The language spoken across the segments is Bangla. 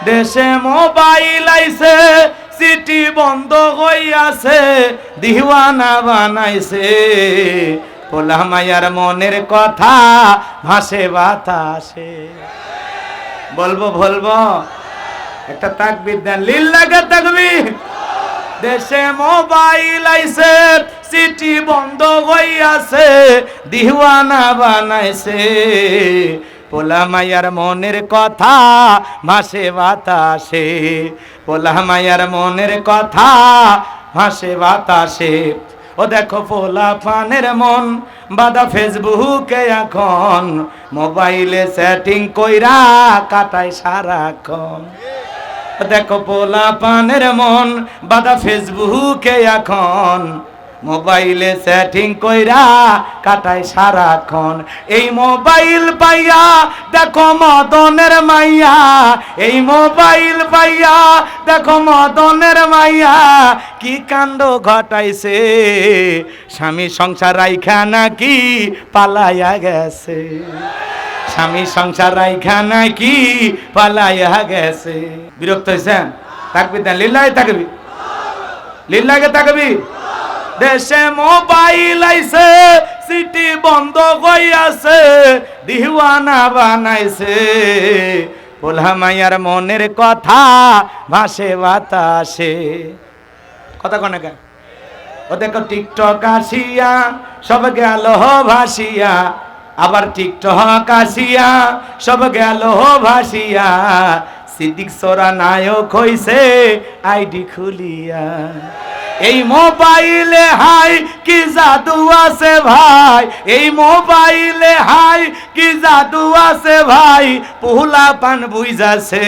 দেশে মোবাইল আইছে সিটি বন্ধ হইয়াছে দিওয়ানা বানাইছে পোলা মায়ার মনের কথা ভাসে বাতাসে বলবো একটা তাকবীর দেন লিল্লাহি তাকবীর দেশে মোবাইল আইছে সিটি বন্ধ হইয়াছে দিওয়ানা বানাইছে পোলা মায়ার মনের কথা ভাসে বাতাসে পোলা মায়ার মনের কথা ভাসে বাতাসে ও দেখো পোলা পানের মন বাদা ফেসবুকে এখন মোবাইলে সেটিং কইরা কাটায় সারাক্ষণ দেখো পোলা পানের মন বাদা ফেসবুকে এখন মোবাইলে সেটিং কইরা কাটায় সারাক্ষণ এই মোবাইল পাইয়া দেখো মদনের মাইয়া এই মোবাইল পাইয়া দেখো মদনের মাইয়া কি কাণ্ড ঘটাইছে স্বামী সংসার রাইখা নাকি পালাইয়া গেছে স্বামী সংসার রাইখা নাকি পালাইয়া গেছে বিরক্ত হইছেন তাকবীর দেন লিল্লাহি তাকবীর লিল্লাহি তাকবীর দেশে মোবাইল আইছে সিটি বন্ধ হইয়াছে দিওয়ানা বানাইছে পোলা মায়ার মনের কথা ভাসে বাতাসে কথা কোন কেন ও দেখো টিকটক আসিয়া সব গেল ভাসিয়া আবার টিকটক আসিয়া সব গেল ভাসিয়া সিদ্দিক সোরা নায়ক হইছে আইডি খুলিয়া এই মোবাইলে হাই কি জাদু আছে ভাই এই মোবাইলে হাই কি জাদু আছে ভাই পোলা পান বুইজাছে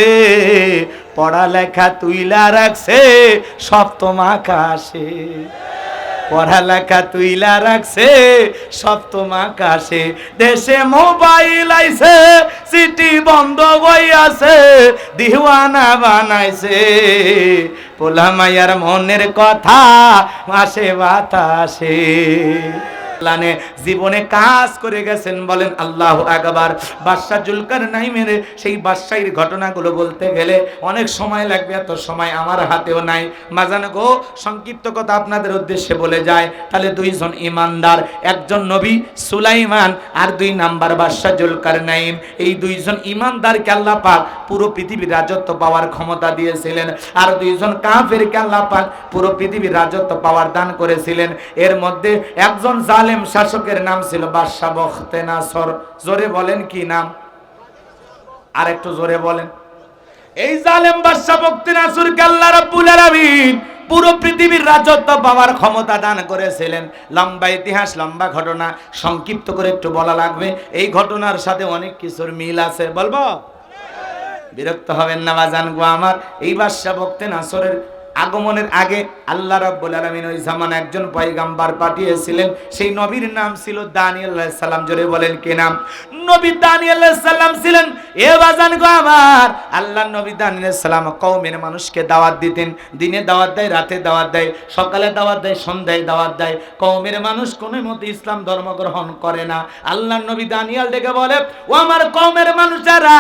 পড়ালেখা তুইলা রাখছে সপ্তম আকাশে পড়ালেখা তুইলা রাখছে সপ্তম আকাশে দেশে মোবাইল আইছে সিটি বন্ধ হইয়াছে দিওয়ানা বানাইছে পোলা মায়ার মনের কথা ভাসে বাতাসে জীবনে কাজ করে গেছেন বলেন আল্লাহু আকবার বাদশাহ জুলকারনাইনের সেই বাদশাহীর ঘটনাগুলো বলতে গেলে অনেক সময় লাগবে এত সময় আমার হাতেও নাই মাজান গো সংক্ষিপ্ত কথা আপনাদের উদ্দেশ্যে বলে যায় তাহলে দুইজন ইমানদার একজন নবী সুলাইমান আর দুই নাম্বার বাদশাহ জুলকারনাইন এই দুইজন ইমানদারকে আল্লাহ পাক পুরো পৃথিবীর রাজত্ব পাওয়ার ক্ষমতা দিয়েছিলেন আর দুইজন কাফেরকে আল্লাহ পাক পুরো পৃথিবীর রাজত্ব পাওয়ার দান করেছিলেন এর মধ্যে একজন জালেম শাসকের নাম ছিল বাদশাহ বখতেনাসর জোরে বলেন কি নাম আর একটু জোরে বলেন এই জালেম বাদশাহ বখতেনাসরকে আল্লাহ রাব্বুল আলামিন পুরো পৃথিবীর রাজত্ব পাওয়ার ক্ষমতা দান করেছিলেন লম্বা ইতিহাস লম্বা ঘটনা সংক্ষিপ্ত করে একটু বলা লাগবে এই ঘটনার সাথে অনেক কিছুর মিল আছে বলবো বিরক্ত হবেন না বাজান গো আমার এই বাদশাহ বখতেনাসরের আগমনের আগে আল্লাহ রাব্বুল আলামিন ওই জামানে একজন পয়গম্বর পাঠিয়েছিলেন সেই নবীর নাম ছিল দানিয়েল আলাইহিস সালাম জোরে বলেন কি নাম নবী দানিয়েল আলাইহিস সালাম ছিলেন এ বাজান গো আমার আল্লাহর নবী দানিয়েল আলাইহিস সালাম কওমের মানুষকে দাওয়াত দিতেন দিনে দাওয়াত দেয় রাতে দাওয়াত দেয় সকালে দাওয়াত দেয় সন্ধ্যায় দাওয়াত দেয় কওমের মানুষ কোনো মতে ইসলাম ধর্ম গ্রহণ করে না আল্লাহর নবী দানিয়েল ডেকে বলে ও আমার কওমের মানুষেরা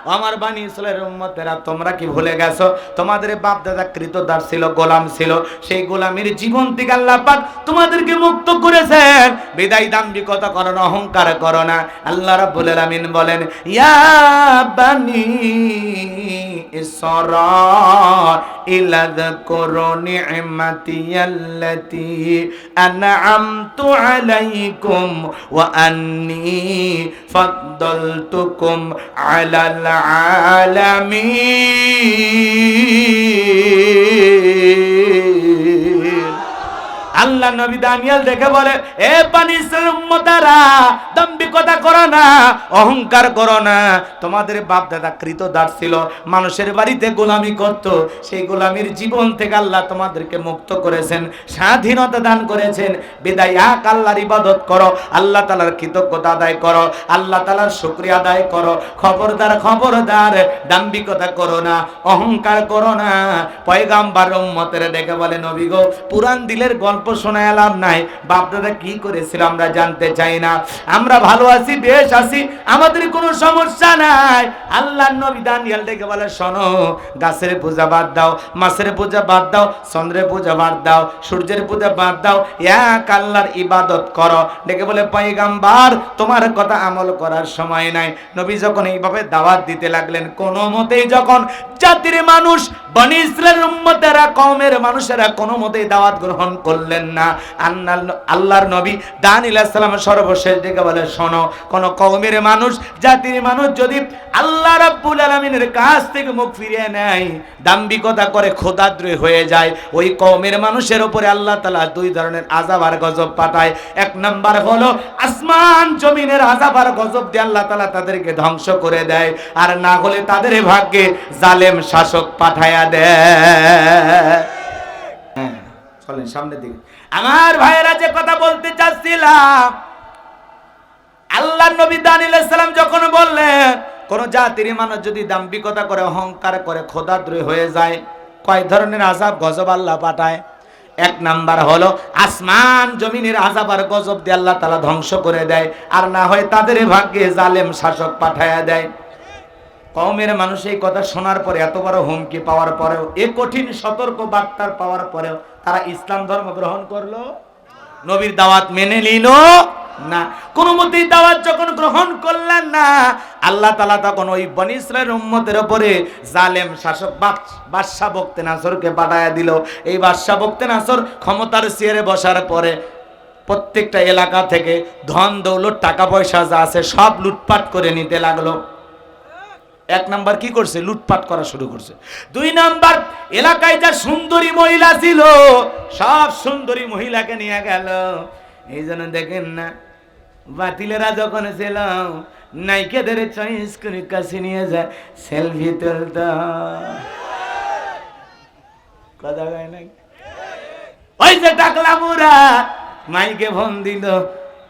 ও আমার বনি ইসরাইলের উম্মতেরা তোমরা কি ভুলে গেছো তোমাদের বাপ দাদা কৃতদাস ছিল গোলাম ছিল সেই গোলামের জীবন থেকে আল্লাহ পাক তোমাদেরকে মুক্ত করেছেন বিদায় দাম্ভিকতা করো না অহংকার করো না আল্লাহ রাব্বুল আলামিন বলেন ইয়া বানি ইসরাঈল যাকুরু নি'মাতিয়াল্লাতী আন'আমতু আলাইকুম ওয়া আন্নী ফাদ্দালতুকুম আলাল আলামিন আল্লাহ নবী দানিয়েল দেখে বলে এ বনি ইসরাইল উম্মতারা দাম্ভিকতা করো না অহংকার করো না তোমাদের বাপ দাদা কৃতদাস ছিল মানুষের বাড়িতে গোলামি করত সেই গোলামির জীবন থেকে আল্লাহ তোমাদেরকে মুক্ত করেছেন স্বাধীনতা দান করেছেন বিদায় এক আল্লাহর ইবাদত করো আল্লাহ তাআলার কৃতজ্ঞতা আদায় করো আল্লাহ তাআলার শুকরিয়া আদায় করো খবরদার খবরদার দাম্ভিকতা করো না অহংকার করো না পয়গম্বর উম্মতের ডেকে বলে নবী গো পুরান দিলের গল্প শোনায় লাভ নাই। বাপ দাদা কি করেছিল আমরা জানতে চাই না। আমরা ভালো আছি, বেশ আছি, আমাদের কোনো সমস্যা নাই। আল্লাহর নবী দানিয়েল ডেকে বলে, শোনো, গাছের পূজা বাদ দাও, মাছের পূজা বাদ দাও, চন্দ্রের পূজা বাদ দাও, সূর্যের পূজা বাদ দাও, এক আল্লাহর ইবাদত করো। ডেকে বলে, পয়গম্বর তোমার কথা আমল করার সময় নাই। নবী যখন এইভাবে দাওয়াত দিতে লাগলেন, কোনো মতেই যখন জাতির মানুষ, বনি ইসরায়েলের উম্মতেরা, কওমের মানুষেরা কোনো মতেই দাওয়াত গ্রহণ করলেন না। আল্লাহর নবী দানিয়েল আলাইহিস সালাম সর্বশেষ ডেকে বলে, শোনো, কোন কওমের মানুষ, জাতির মানুষ যদি আল্লাহ রাব্বুল আলামিনের কাছ থেকে মুখ ফিরিয়ে নেয়, দাম্ভিকতা করে, খোদাদ্রোহী হয়ে যায়, ওই কওমের মানুষের উপরে আল্লাহ তাআলা দুই ধরনের আযাব আর গজব পাঠায়। এক নাম্বার হলো আসমান জমিনের আযাব আর গজব দিয়ে আল্লাহ তাআলা তাদেরকে ধ্বংস করে দেয়, আর না হলে তাদের ভাগ্যে জালেম শাসক পাঠায়া দেয়। হ্যাঁ, চলেন সামনের দিকে। আমার ভাইয়েরা, যে কথা বলতে চাচ্ছিলাম, আল্লাহর নবী দানিয়েল আলাইহিস সালাম যখন বললেন, কোন জাতির মানুষ যদি দাম্ভিকতা করে, অহংকার করে, খোদাদ্রোহী হয়ে যায়, কয় ধরনের আযাব গজব আল্লাহ পাঠায়। এক নাম্বার হলো আসমান জমিনের আযাব আর গজব দিয়ে আল্লাহ তাআলা ধ্বংস করে দেয়, আর না হয় তাদের ভাগ্যে জালেম শাসক পাঠায়া দেয়। কওমের মানুষ এই কথা শোনার পরে, এত বড় হুমকি পাওয়ার পরেও, এ কঠিন সতর্ক বার্তার পাওয়ার পরেও তারা ইসলাম ধর্ম গ্রহণ করলো, নবীর দাওয়াত মেনে নিল না। কোন মতেই দাওয়াত যখন গ্রহণ করলেন না, আল্লাহ তাআলা তখন ওই বনী ইসরাইলের উম্মতের উপরে জালেম শাসক বাদশা বক্তেনাসরকে পাঠায়া দিল। এই বাদশা বক্তেনাসর ক্ষমতার চেয়ারে বসার পরে প্রত্যেকটা এলাকা থেকে ধন দৌলত, টাকা পয়সা যা আছে সব লুটপাট করে নিতে লাগলো। এক নাম্বার কি করছে? লুটপাট করা শুরু করছে। দুই নাম্বার, এলাকায় যা সুন্দরী মহিলা ছিল, সব সুন্দরী মহিলাকে নিয়ে গেল। এই জন্য দেখেন না, বাতিলেরা যখন ছিল, নায়িকাদের চয়েস করে কাছে নিয়ে যায়, সেলফি তুলত। কথা কয় না? ওই যে টাকলা মুরা মাইকে ফোন দিল,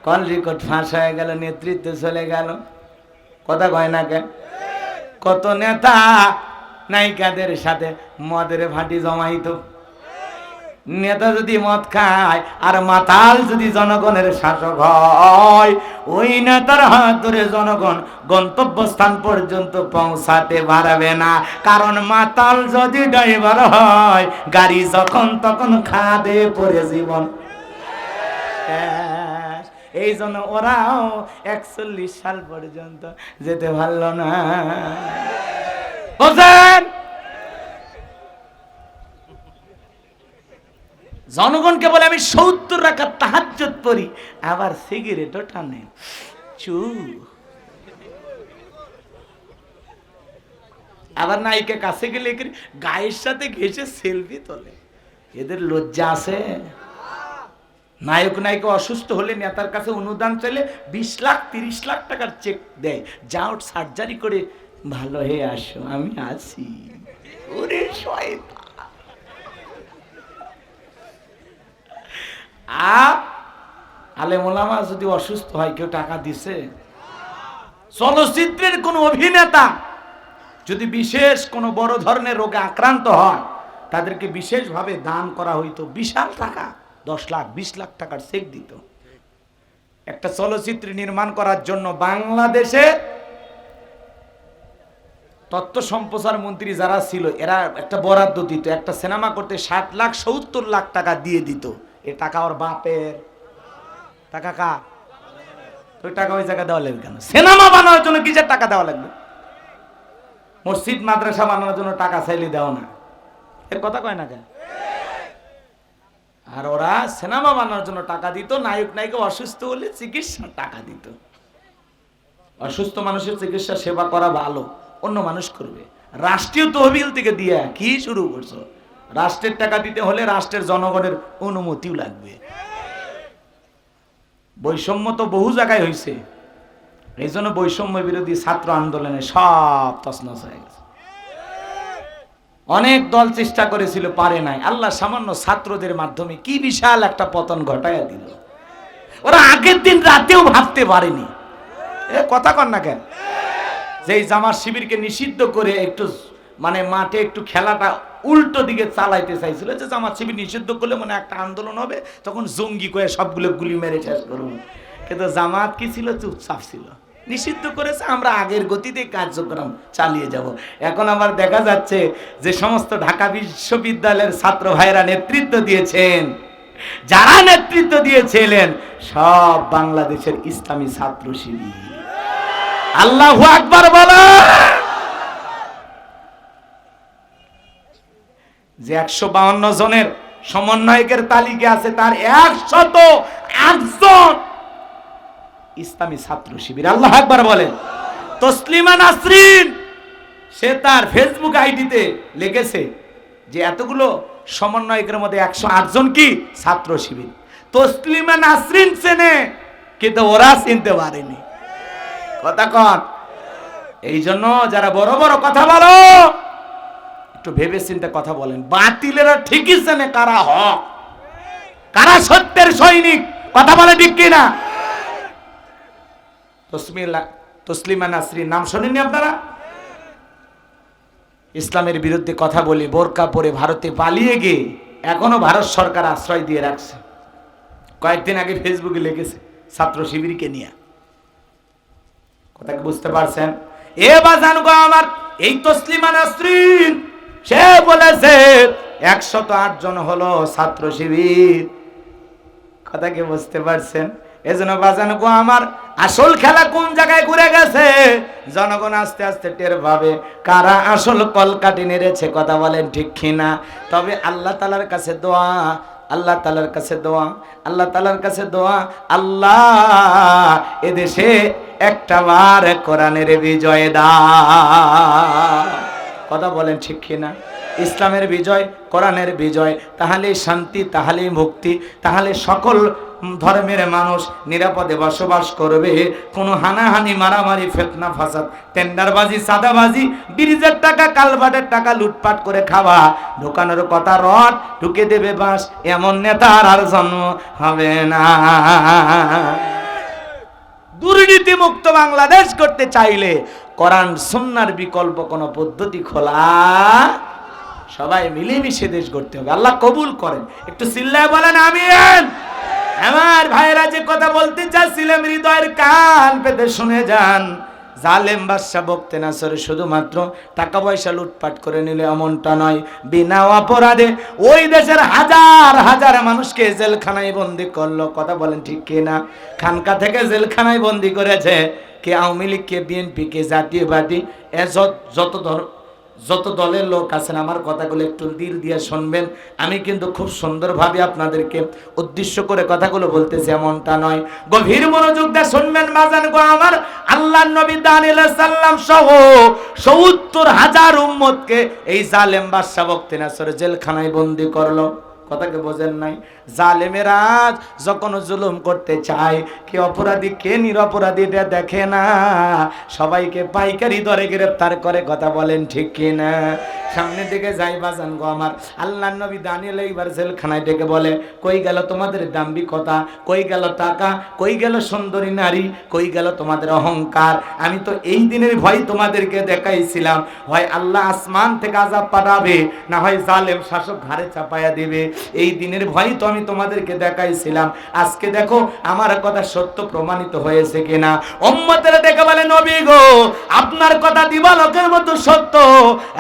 কল রেকর্ড ফাঁস হয়ে গেল, নেতৃত্ব চলে গেল। কথা কয় না কেন? কত নেতা নায়িকাদের সাথে মদের ভাটি জমাইত। নেতা যদি মদ খায় আর মাতাল যদি জনগণের শাসক হয়, ওই নেতার হাত ধরে জনগণ গন্তব্যস্থান পর্যন্ত পৌঁছাতে পারবে না। কারণ মাতাল যদি ড্রাইভার হয়, গাড়ি যখন তখন খাদে পড়ে জীবন। এই জন্য ওরাও 41 সাল পর্যন্ত যেতে পারল না। বুঝেন? জনগণকে বলে আমি 70 রাকাত তাহাজ্জুদ পড়ি, আবার সিগারেটও টানে। চু আবার নায়িকা কাছে গেলে গায়ের সাথে ঘেঁষে সেলফি তোলে। এদের লজ্জা আছে? নায়ক নায়িকা অসুস্থ হলে নেতার কাছে অনুদান চাইলে 20 লাখ 30 লাখ টাকার চেক দেয়, যাও সার্জারি করে ভালো হয়ে আসো, আমি আছি। ওরে শয়তান! আলেম ওলামা যদি অসুস্থ হয়, কেউ টাকা দিছে? চলচ্চিত্রের কোন অভিনেতা যদি বিশেষ কোন বড় ধরনের রোগে আক্রান্ত হয়, তাদেরকে বিশেষভাবে দান করা হইতো, বিশাল টাকা, 10 লাখ 20 লাখ টাকার চেক দিত। একটা চলচ্চিত্র নির্মাণ করার জন্য বাংলাদেশে তথ্য সম্প্রচার মন্ত্রী যারা ছিল, এরা একটা বরাদ্দ দিত, একটা সিনেমা করতে 60 লাখ 70 লাখ টাকা দিয়ে দিত। এ টাকা ওর বাপের টাকা। কা ওই টাকা ওই জায়গায় দেওয়া লাগবে কেন? সিনেমা বানানোর জন্য কিসের টাকা দেওয়া লাগবে? মসজিদ মাদ্রাসা বানানোর জন্য টাকা চাইলে দেও না, এর কথা কয় না কেন? আর ওরা সিনেমা বানানোর জন্য টাকা দিত, নায়ক নায়িকা অসুস্থ হলে চিকিৎসা টাকা দিত। অসুস্থ মানুষের চিকিৎসা সেবা করা ভালো, অন্য মানুষ করবে। রাষ্ট্রীয় তহবিল থেকে দিয়ে কি শুরু করছো? রাষ্ট্রের টাকা দিতে হলে রাষ্ট্রের জনগণের অনুমতিও লাগবে। বৈষম্য তো বহু জায়গায় হয়েছে, এই জন্য বৈষম্য বিরোধী ছাত্র আন্দোলনে সব তছনছ হয়ে গেছে। অনেক দল চেষ্টা করেছিল, পারে নাই। আল্লাহ সামান্য ছাত্রদের মাধ্যমে কি বিশাল একটা পতন ঘটাইয়া দিল। ওরা আগের দিন রাতেও ভাবতে পারেনি। এ কথা কন না কেন? যে জামাত শিবিরকে নিষিদ্ধ করে একটু মানে মাঠে একটু খেলাটা উল্টো দিকে চালাইতে চাইছিল, যে জামাত শিবির নিষিদ্ধ করলে মানে একটা আন্দোলন হবে, তখন জঙ্গি করে সবগুলো গুলি মেরে শেষ করব। কিন্তু জামাত কি ছিল, চুপচাপ ছিল। নিষিদ্ধ করেছে, আমরা আগের গতিতে কার্যক্রম চালিয়ে যাব। এখন আবার দেখা যাচ্ছে যে সমস্ত ঢাকা বিশ্ববিদ্যালয়ের ছাত্র ভাইরা নেতৃত্ব দিয়েছেন, যারা নেতৃত্ব দিয়েছিলেন সব বাংলাদেশের ইসলামী ছাত্র শিবির। আল্লাহু আকবার বলো। যে 152 জনের সমন্বয়কের তালিকা আছে, তার 108 জন ইসলামী ছাত্র শিবির। আল্লাহু আকবার বলেন। তসলিমা নাসরিন সে তার ফেসবুক আইডিতে লিখেছে যে এতগুলো সমন্বয়কের মধ্যে 108 জন কি ছাত্র শিবির। তসলিমা নাসরিন চেনে, কিন্তু ওরা চিনতে পারেনি। কথা কন। এই জন্য যারা বড় বড় কথা বলো, একটু ভেবে চিন্তে কথা বলেন। বাতিলেরা ঠিকই চেনে কারা হক, কারা সত্যের সৈনিক। কথা বলে ঠিক কিনা? তসলিমা নাসরিন নাম শোনেননি আপনারা? ইসলামের বিরুদ্ধে কথা বলে বোরকা পরে ভারতে পালিয়ে গিয়ে এখনো ভারত সরকার আশ্রয় দিয়ে রাখছে। কয়েকদিন আগে ফেসবুকে লিখেছে ছাত্র শিবিরকে নিয়ে। কথা কি বুঝতে পারছেন? এ বাজান গো আমার, এই তসলিমা নাসরিন সে বলেছে 108 জন হলো ছাত্র শিবির। কথা কি বুঝতে পারছেন? এজন্য বাজান গো আমার, আসল খেলা কোন জায়গায় ঘুরে গেছে জনগণ আস্তে আস্তে টের পাবে কারা আসল কলকাঠি নেড়েছে। কথা বলেন ঠিক কিনা? তবে আল্লাহ তাআলার কাছে দোয়া, আল্লাহ তাআলার কাছে দোয়া, আল্লাহ তাআলার কাছে দোয়া, আল্লাহ এদেশে একটা বার কোরআনের বিজয় দাও। কথা বলেন ঠিক কিনা? ইসলামের বিজয়, কোরআনের বিজয়, তাহলেই শান্তি, তাহলেই মুক্তি, তাহলে সকল ধর্মের মানুষ নিরাপদে বসবাস করবে। কোনো হানাহানি, মারামারি, ফিতনা, ফাসাদ, টেন্ডারবাজি, সাদাবাজি, ব্রিজের টাকা, কালভার্টের টাকা লুটপাট করে খাওয়া, ঢোকানোর কথা রড ঢুকে দেবে বাস, এমন নেতার আর জন্ম হবে না। দুর্নীতি মুক্ত বাংলাদেশ করতে চাইলে কোরআন সুন্নাহর বিকল্প কোনো পদ্ধতি খোলা, সবাই মিলেমিশে দেশ গড়তে হবে। আল্লাহ কবুল করেন। একটু চিল্লায় বলেন আমিন। আমার ভাইরা যে কথা বলতে চাচ্ছিলাম, হৃদয়ের কান পেতে শুনে যান। জালেম বাদশা বক্তে নাসর শুধুমাত্র টাকা পয়সা লুটপাট করে নিলে এমনটা নয়, বিনা অপরাধে ওই দেশের হাজার হাজার মানুষকে জেলখানায় বন্দি করলো। কথা বলেন ঠিক কিনা? খানকা থেকে জেলখানায় বন্দি করেছে কে? আওয়ামী লীগ, কে বিএনপি, কে জাতীয়বাদী, যত দলের লোক আছেন। আমার কথাগুলো একটু দিল দিয়ে শুনবেন। আমি কিন্তু খুব সুন্দরভাবে আপনাদেরকে উদ্দেশ্য করে কথাগুলো বলতেছি, এমনটা নয়। গভীর মনোযোগ দিয়ে শুনবেন বাজান গো আমার। আল্লাহর নবী দানিয়েল সাল্লাম সহ ৭০,০০০ উম্মতকে এই জালেম বাদশা বক্তে নাসর জেলখানায় বন্দি করলো। কথাকে বোঝেন নাই? জালেমেরা যখন জুলুম করতে চায়, কে অপরাধী কে নিরপরাধী দেখে না, সবাইকে পাইকারি দরে গ্রেফতার করে। কথা বলেন ঠিক কিনা? সামনের দিকে যাই বাজান গো আমার। আল্লাহর নবী দানিয়েল এইবার জেলখানায় ডেকে বলে, কই গেল তোমাদের দাম্ভিকতা, কই গেল টাকা, কই গেল সুন্দরী নারী, কই গেল তোমাদের অহংকার? আমি তো এই দিনের ভয় তোমাদেরকে দেখাইছিলাম, হয় আল্লাহ আসমান থেকে আযাব পাঠাবে, না হয় জালেম শাসক ঘাড়ে চাপায়া দিবে। এই দিনের ভয় তো আমি তোমাদেরকে দেখাইছিলাম। আজকে দেখো আমার কথা সত্য প্রমাণিত হয়েছে কিনা। উম্মতেরা দেখে বলে, নবী গো আপনার কথা দিবালোকের মতো সত্য,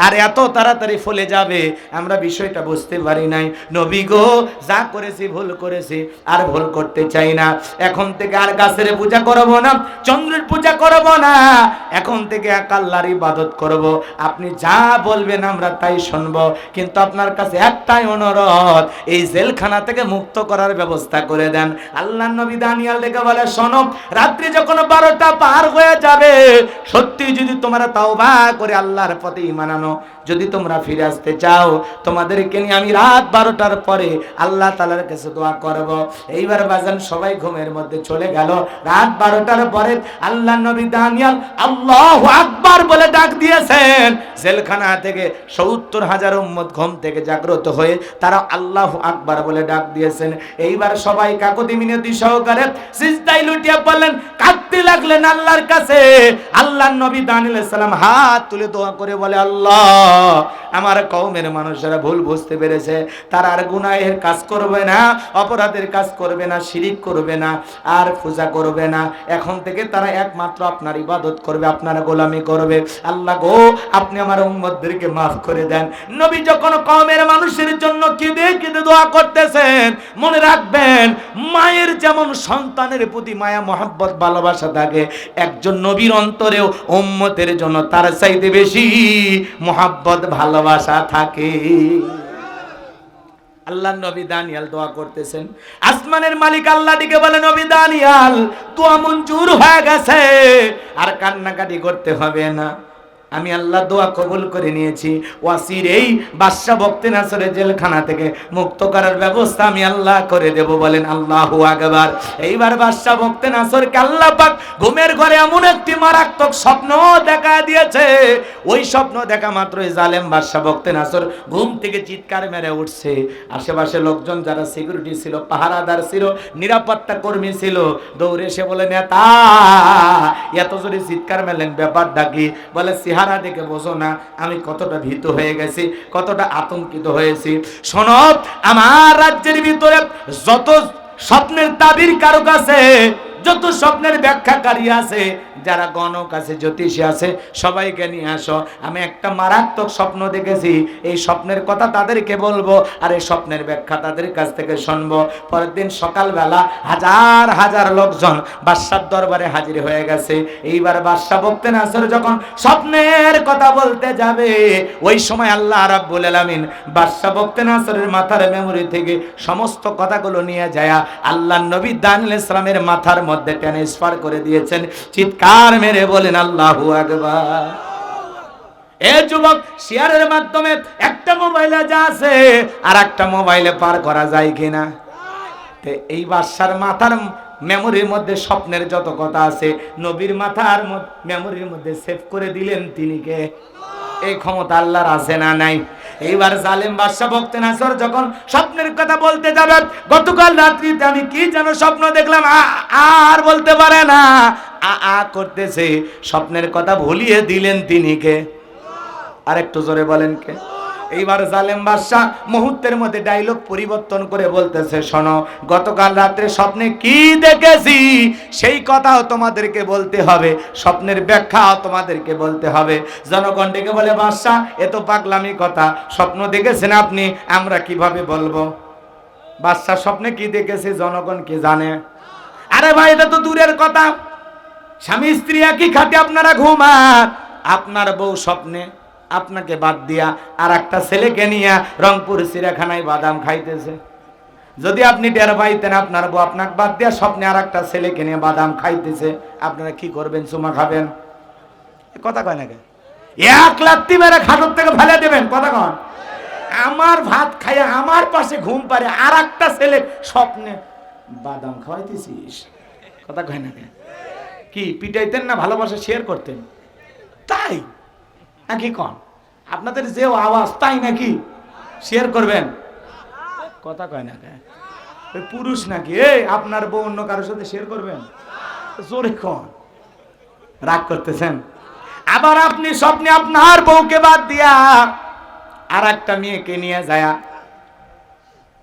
আর এত তাড়াতাড়ি ফলে যাবে আমরা বিষয়টা বুঝতে পারি নাই। নবী গো যা করেছি ভুল করেছি, আর ভুল করতে চাই না। এখন থেকে আর গাছের পূজা করব না, চন্দ্রের পূজা করব না, এখন থেকে এক আল্লাহর ইবাদত করব। আপনি যা বলবেন আমরা তাই শুনবো, কিন্তু আপনার কাছে একটাই অনুরোধ, এই জেলখানা থেকে মুক্ত করার ব্যবস্থা করে দেন। আল্লাহর নবী দানিয়েল ডেকে বলে, শোনো, রাত্রি যখন 12টা পার হয়ে যাবে, সত্যি যদি তোমরা তাওবা করে আল্লাহর পথে ঈমান আনো, যদি যদি তোমরা ফিরে আসতে চাও, তোমাদেরকে নিয়ে আমি রাত 12টার পরে আল্লাহ তাআলার কাছে দোয়া করব। এইবার বাজান সবাই ঘুমের মধ্যে চলে গেল। রাত 12টার পরে আল্লাহ নবী দানিয়েল আল্লাহু আকবার বলে ডাক দিয়েছেন। জেলখানা থেকে 70,000 উম্মত ঘুম থেকে জাগ্রত হয়ে তারা আল্লাহু আকবার বলে ডাক দিয়েছেন। এইবার সবাই কাকুতি মিনতি সহকারে সিজদায় লুটিয়ে পড়লেন, কাঁদতে লাগলেন আল্লাহর কাছে। আল্লাহর নবী দানিয়েল আলাইহিস সালাম হাত তুলে দোয়া করে বলে, আল্লাহ আমার কওমের মানুষেরা ভুল বুঝতে পেরেছে, তারা আর গুনাহের কাজ করবে না, অপরাধের কাজ করবে না, শিরিক করবে না, আর পূজা করবে না। এখন থেকে তারা একমাত্র আপনার ইবাদত করবে, আপনার গোলামি করবে। আল্লাহ গো, আপনি আমার উম্মতদেরকে মাফ করে দেন। নবী যখন কওমের মানুষের জন্য কেঁদে কেঁদে দোয়া করতেছেন, মনে রাখবেন মায়ের যেমন সন্তানের প্রতি মায়া মহব্বত ভালোবাসা থাকে, একজন নবীর অন্তরেও উম্মতের জন্য তার চাইতে বেশি মহব্বত ভালোবাসা থাকে। আল্লাহ নবী দানিয়েল দোয়া করতেছেন, আসমানের মালিক আল্লাহ ডেকে বলে, নবী দানিয়েল দোয়া মঞ্জুর হয়ে গেছে, আর কান্নাকাটি করতে হবে না, আমি আল্লাহ দোয়া কবুল করে নিয়েছি। ওয়াসির এই বাদশা বক্তে নাসরের জেলখানা থেকে মুক্ত করার ব্যবস্থা আমি আল্লাহ করে দেব। বলেন আল্লাহু আকবার। এইবার বাদশা বক্তে নাসরকে আল্লাহ পাক ঘুমের ঘরে এমন একটি মারাত্মক স্বপ্ন দেখা দিয়েছে। ওই স্বপ্ন দেখা মাত্রই জালেম বাদশা বক্তে নাসর ঘুম থেকে চিৎকার মেরে উঠছে। আশেপাশে লোকজন যারা সিকিউরিটি ছিল, পাহারাদার ছিল, নিরাপত্তা কর্মী ছিল, দৌড়ে এসে বলে, নেতা এত জোরে চিৎকার মেলেন, ব্যাপারটা কি? বলে, চেহারা দেখে বোঝো না আমি কতটা ভীত হয়ে গেছি, কতটা আতঙ্কিত হয়েছি। শোনো, আমার রাজ্যের ভিতরে যত স্বপ্নের তাবির কারো কাছে, যত স্বপ্নের ব্যাখ্যাকারী আছে, যারা গণক আছে, জ্যোতিষী আছে, সবাইকে নিয়ে আসো। আমি একটা মারাত্মক স্বপ্ন দেখেছি, এই স্বপ্নের কথা তাদেরকে বলবো, আর এই স্বপ্নের ব্যাখ্যা তাদের কাছ থেকে শুনবো। পরের দিন সকালবেলা হাজার হাজার লোকজন বাদশার দরবারে হাজির হয়ে গেছে। এইবার বাদশা বক্তে নাসর যখন স্বপ্নের কথা বলতে যাবে, ওই সময় আল্লাহ রাব্বুল আলামিন বাদশা বক্তে নাসরের মাথার মেমোরি থেকে সমস্ত কথাগুলো নিয়ে যায় আল্লাহর নবী দানিয়েল আলাইহিস সালামের মাথার মধ্যে ট্রান্সফার করে দিয়েছেন। চিৎকার মেরে বলেন আল্লাহু আকবার। এ যুবক, শেয়ারের মাধ্যমে একটা মোবাইলে যা আছে আর একটা মোবাইলে পার করা যায় কিনা? এই বাদশার মাথার মেমোরির মধ্যে স্বপ্নের যত কথা আছে নবীর মাথার মেমোরির মধ্যে সেভ করে দিলেন তিনি কে? এই ক্ষমতা আল্লাহর আছে না নাই? এইবার জালেম বাদশা বক্তে নাসর যখন স্বপ্নের কথা বলতে যাবেন, গতকাল রাত্রিতে আমি কি যেন স্বপ্ন দেখলাম, আর বলতে পারে না, করতেছে। স্বপ্নের কথা ভুলিয়ে দিলেন তিনি কে? আর একটু জোরে বলেন কে? এইবার জালেম বাদশা মুহূর্তের মধ্যে ডায়লগ পরিবর্তন করে বলতেছে, শোনো, গতকাল রাতে স্বপ্নে কি দেখেছি সেই কথাও তোমাদেরকে বলতে হবে, স্বপ্নের ব্যাখ্যাও তোমাদেরকে বলতে হবে। জনগণ ডেকে বলে, বাদশা এ তো পাগলামি কথা, স্বপ্ন দেখেছেন আপনি, আমরা কিভাবে বলবো? বাদশা স্বপ্নে কি দেখেছে জনগণ কি জানে? আরে ভাই, এটা তো দূরের কথা, স্বামী স্ত্রী একই খাটে আপনারা ঘুমান, আপনার বউ স্বপ্নে আপনাকে বাদ দিয়া আর একটা ছেলেকে নিয়ে রংপুর চিড়িয়াখানায় বাদাম খাইতেছে। যদি আপনি টের পাইতেন আপনার বউ আপনাকে বাদ দিয়া স্বপ্নে আর একটা ছেলেকে নিয়ে বাদাম খাইতেছে, আপনারা কি করবেন? চুমা খাবেন? কথা কয় না, এক লাত্তি মেরে খাটর থেকে ফেলে দেবেন। কথা কন, আমার ভাত খাইয়া আমার পাশে ঘুম পারে আর একটা ছেলে স্বপ্নে বাদাম খাওয়াইতেছিস, কথা কয় না? কি পিটাইতেন না ভালোবাসা শেয়ার করতেন? তাই নাকি কন? আপনাদের যে আওয়াজ তাই নাকি শেয়ার করবেন? কথা কয় না? ওই পুরুষ নাকি? এই আপনার বউ অন্য কারোর সাথে শেয়ার করবেন? জোরে কন, রাগ করতেছেন? আবার আপনি স্বপ্নে আপনার বউকে বাদ দিয়া আর একটা মেয়েকে নিয়ে যায়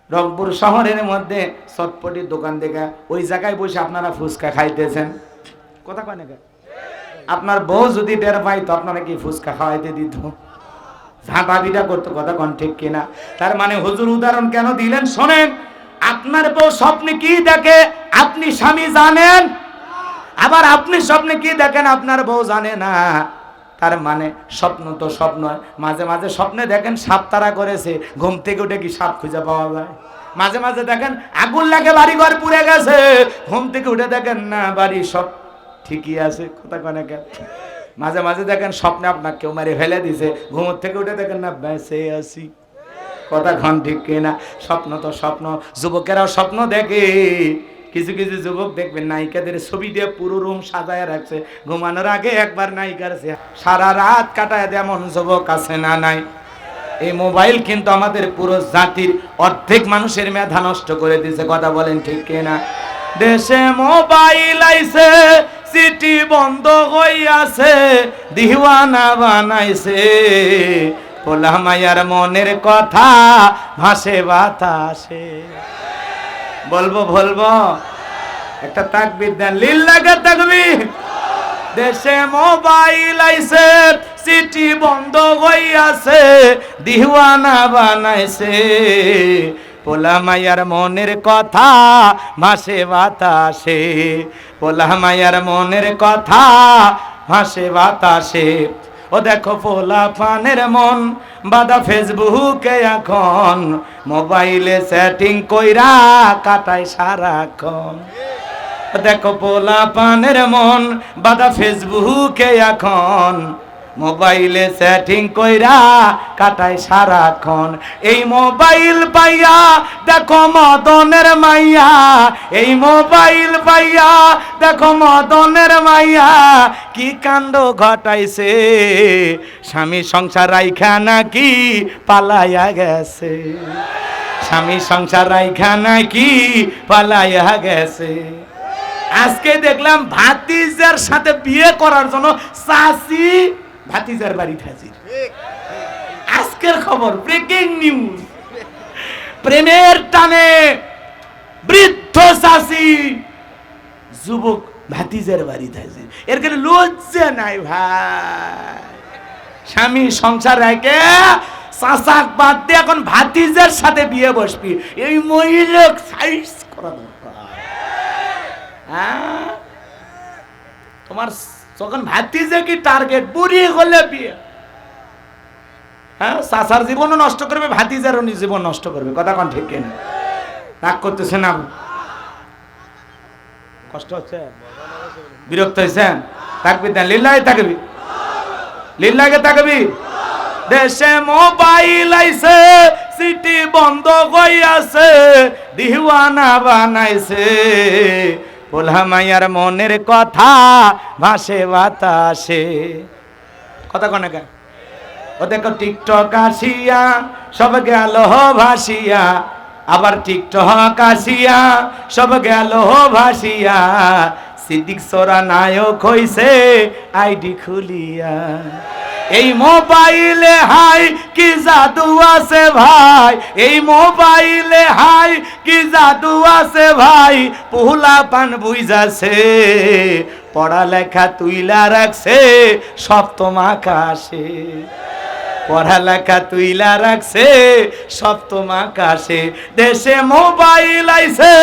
রংপুর শহরের মধ্যে চটপটির দোকান থেকে ওই জায়গায় বসে আপনারা ফুচকা খাইতেছেন। কথা কয় না? আপনার বউ যদি টের পাইতো আপনারা কি ফুচকা খাওয়াইতে দিত? ঝাঁটাবিটা করতো। কথা কন ঠিক কিনা? তার মানে হুজুর উদাহরণ কেন দিলেন শোনেন, আপনার বউ স্বপ্নে কি দেখে আপনি স্বামী জানেন, আবার আপনি স্বপ্নে কি দেখেন আপনার বউ জানে না। তার মানে স্বপ্ন তো স্বপ্ন, মাঝে মাঝে স্বপ্নে দেখেন সাপ তারা করেছে, ঘুম থেকে উঠে কি সাপ খুঁজে পাওয়া যায়? মাঝে মাঝে দেখেন আগুন লাগে বাড়ি ঘর পুড়ে গেছে, ঘুম থেকে উঠে দেখেন না বাড়ি সব ঠিকই আছে। কথা কয় না? মাঝে মাঝে দেখেন স্বপ্নে আপনার কেউ মারে ফেলে দিছে, ঘুমোর থেকে উঠে দেখেন না বেঁচে আছি। কথা খান ঠিক কিনা? স্বপ্ন তো স্বপ্ন, যুবকেরাও স্বপ্ন দেখে। কিছু কিছু যুবক দেখবেন নায়িকাদের ছবি দিয়ে পুরো রুম সাজায় রাখছে, ঘুমানোর আগে একবার নায়িকার সারা রাত কাটায় দেয়, এমন যুবক আছে না নাই? এই মোবাইল কিন্তু আমাদের পুরো জাতির অর্ধেক মানুষের মেধা নষ্ট করে দিয়েছে। কথা বলেন ঠিক কিনা? দেশে মোবাইল আইছে, সিটি বন্ধ হইয়াছে, দিওয়ানা বানাইছে, পোলা মায়ার মনের কথা ভাসে বাতাসে। বলবো একটা তাকবীর দেন, লিল্লাহি তাকবীর। দেশে মোবাইল আইছে, সিটি বন্ধ হইয়াছে, দিওয়ানা বানাইছে, পোলা মায়ার মনের কথা ভাসে বাতাসে, পোলা মায়ার মনের কথা ভাসে বাতাসে। ও দেখো পোলা পানের মন বাদা ফেসবুকে এখন, মোবাইলে সেটিং কইরা কাটায় সারাক্ষণ। দেখো পোলা পানের মন বাদা ফেসবুকে এখন, মোবাইলে সেটিং কইরা কাটায় সারাক্ষণ। এই মোবাইল পাইয়া দেখো মদনের মাইয়া, এই মোবাইল পাইয়া দেখো মদনের মাইয়া, কি কাণ্ড ঘটাইছে, স্বামী সংসার রাইখা নাকি পালাইয়া গেছে, স্বামী সংসার রাইখা নাকি পালাইয়া গেছে। আজকে দেখলাম ভাতিজার সাথে বিয়ে করার জন্য চাচি ভাতিজার বাড়িতে হাজির। আজকের খবর, ব্রেকিং নিউজ। প্রেমের টানে বৃদ্ধ চাচি যুবক ভাতিজার বাড়িতে হাজির। এর কারণে লজ্জা নাই ভাই? স্বামী সংসার রেখে চাচাক বাদ দিয়ে এখন ভাতিজার সাথে বিয়ে বসবি, এই মহিলা সাইজ করা দরকার। তোমার যখন ভাতিজা কি টার্গেট, বুড়ি হলে বিয়ে। হ্যাঁ, চাচার জীবনও নষ্ট করবে, ভাতিজারও জীবন নষ্ট করবে। কথা কোন ঠিক কিনা? রাগ করতেছে না? কষ্ট হচ্ছে? বিরক্ত হয়েছেন? তাকবীর দেন, লিল্লাহি তাকবীর, লিল্লাহি তাকবীর। দেশে মোবাইল আইছে, সিটি বন্ধ হইয়াছে, দিওয়ানা বানাইছে, পোলা মায়ার মনের কথা ভাসে বাতাসে। কথা কনে গা? ও দেখো টিকটক আসিয়া সব গেল ভাসিয়া, আবার টিকটক আসিয়া সব গেল ভাসিয়া, সিদ্দিক সোরা নায়ক হইছে আইডি খুলিয়া। এই মোবাইলে হাই কি জাদু আছে ভাই, এই মোবাইলে হাই কি জাদু আছে ভাই, পোলা পান বুঝাছে, পড়ালেখা তুইলা রাখছে সপ্তম আকাশে, পড়ালেখা তুইলা রাখছে সপ্তম আকাশে। দেশে মোবাইল আইছে,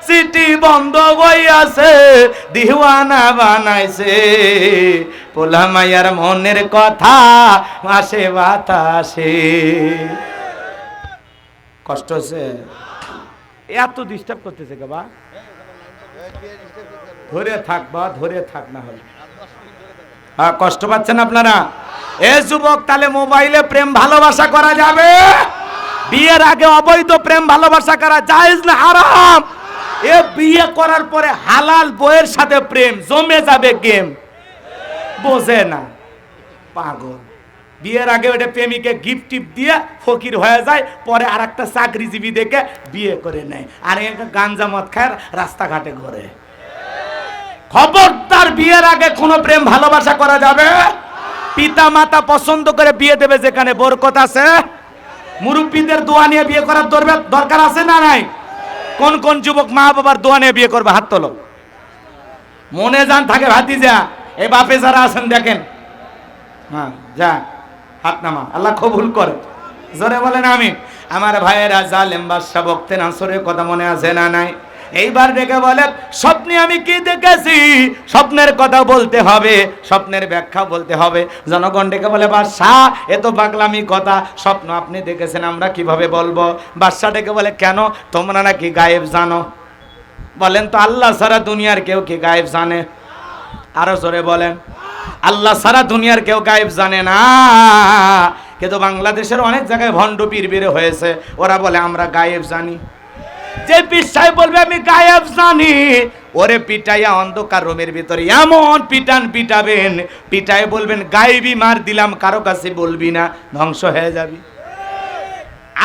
সিটি বন্ধ হইয়াছে, দিওয়ানা বানাইছে, পোলা মায়ার মনের কথা ভাসে বাতাসে। কষ্ট হচ্ছে? এত ডিস্টার্ব করতেছে কে বা? ধরে থাক বা, ধরে থাক না হলে। হ্যাঁ, কষ্ট পাচ্ছেন আপনারা? এ যুবক, তাহলে মোবাইলে প্রেম ভালোবাসা করা যাবে? বিয়ের আগে অবৈধ প্রেম ভালোবাসা করা জায়েজ না হারাম? এ বিয়ে করার পরে হালাল বউয়ের সাথে প্রেম জমে যাবে গেম, বোঝে না পাগল। বিয়ের আগে ওটা প্রেমিকে গিফট টিপ দিয়ে ফকির হয়ে যায়, পরে আর একটা চাকরিজীবী দেখে বিয়ে করে নেয়, আর একটা গাঞ্জা মদ খায় রাস্তাঘাটে ঘোরে। খবরদার, বিয়ের আগে কোনো প্রেম ভালোবাসা করা যাবে? পিতা মাতা পছন্দ করে বিয়ে দেবে যেখানে বরকত আছে। মুরব্বীদের দোয়া নিয়ে বিয়ে করার দরকার আছে না নাই? কোন কোন যুবক মা বাবার দোয়া নিয়ে বিয়ে করবে? হাত তোলো। মনে যান থাকে ভাতিজা, এই বাপে যারা আছেন দেখেন। হ্যাঁ, যা হাত নামা, আল্লাহ কবুল করে। জোরে বলেন আমি। আমার ভাইয়েরা, জালেম বাদশা বক্তে নাসরের কথা মনে আছে না নাই? এইবার ডেকে বলে, স্বপ্নে আমি কি দেখেছি, স্বপ্নের কথা বলতে হবে, স্বপ্নের ব্যাখ্যা বলতে হবে। জনগণ ডেকে বলে, বাদশাহ এ তো পাগলামি কথা, স্বপ্ন আপনি দেখেছেন আমরা কিভাবে বলবো? বাদশাহ ডেকে বলে, কেন, তোমরা নাকি গায়েব জানো? বলেন তো, আল্লাহ ছাড়া দুনিয়ার কেউ কি গায়েব জানে? আরো জোরে বলেন। আল্লাহ সারা দুনিয়ার কেউ গায়েব জানে না, কিন্তু বাংলাদেশের অনেক জায়গায় ভণ্ড পীর বের হয়েছে, ওরা বলে আমরা গায়েব জানি। যে পীর সাহেব বলবে আমি গায়েব জানি, ওরে পিটাইয়া অন্ধকার রুমের ভিতরে এমন পিটান পিটাবেন, পিটাই বলবেন গায়েবী মার দিলাম, কারো কাছে বলবি না, ধ্বংস হয়ে যাবি।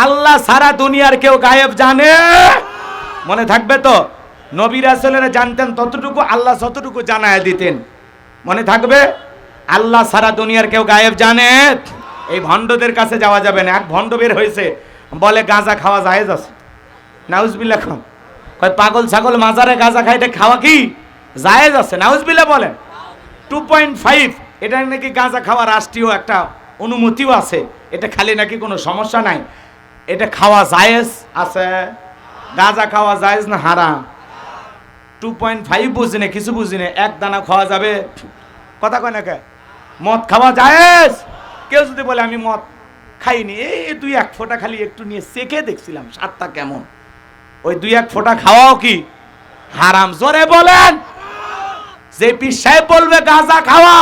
আল্লাহ সারা দুনিয়ার কেউ গায়েব জানে, মনে থাকবে তো? নবী রাসূলেরা জানতেন ততটুকু, আল্লাহ ততটুকু জানায় দিতেন, মনে থাকবে? আল্লাহ সারা দুনিয়ার কেউ গায়েব জানে। এই ভণ্ডদের কাছে যাওয়া যাবে না। এক ভণ্ড বের হয়েছে, বলে গাঁজা খাওয়া জায়েজ আছে। নাউজুবিল্লাহ খান, কয় পাগল ছাগল মাজারে গাঁজা খাইতে খাওয়া কি জায়েজ আছে? নাউজুবিল্লাহ বলেন। 2.5 এটা নাকি গাঁজা খাওয়া রাষ্ট্রীয় একটা অনুমতিও আছে, এটা খালি নাকি কোনো সমস্যা নাই, এটা খাওয়া জায়েজ আছে। গাঁজা খাওয়া জায়েজ না হারাম? 2.5 বুঝি না, কিছু বুঝি না, এক দানা খাওয়া যাবে? কথা কয় না কে? মদ খাওয়া জায়েজ? কেউ যদি বলে আমি মদ খাইনি, এই 2-1 ফোঁটা খালি একটু নিয়ে চেখে দেখছিলাম স্বাদটা কেমন, ওই 2-1 ফোঁটা খাওয়াও কি হারাম? জোরে বলেন। যে পীর সাহেব বলবে গাঁজা খাওয়া,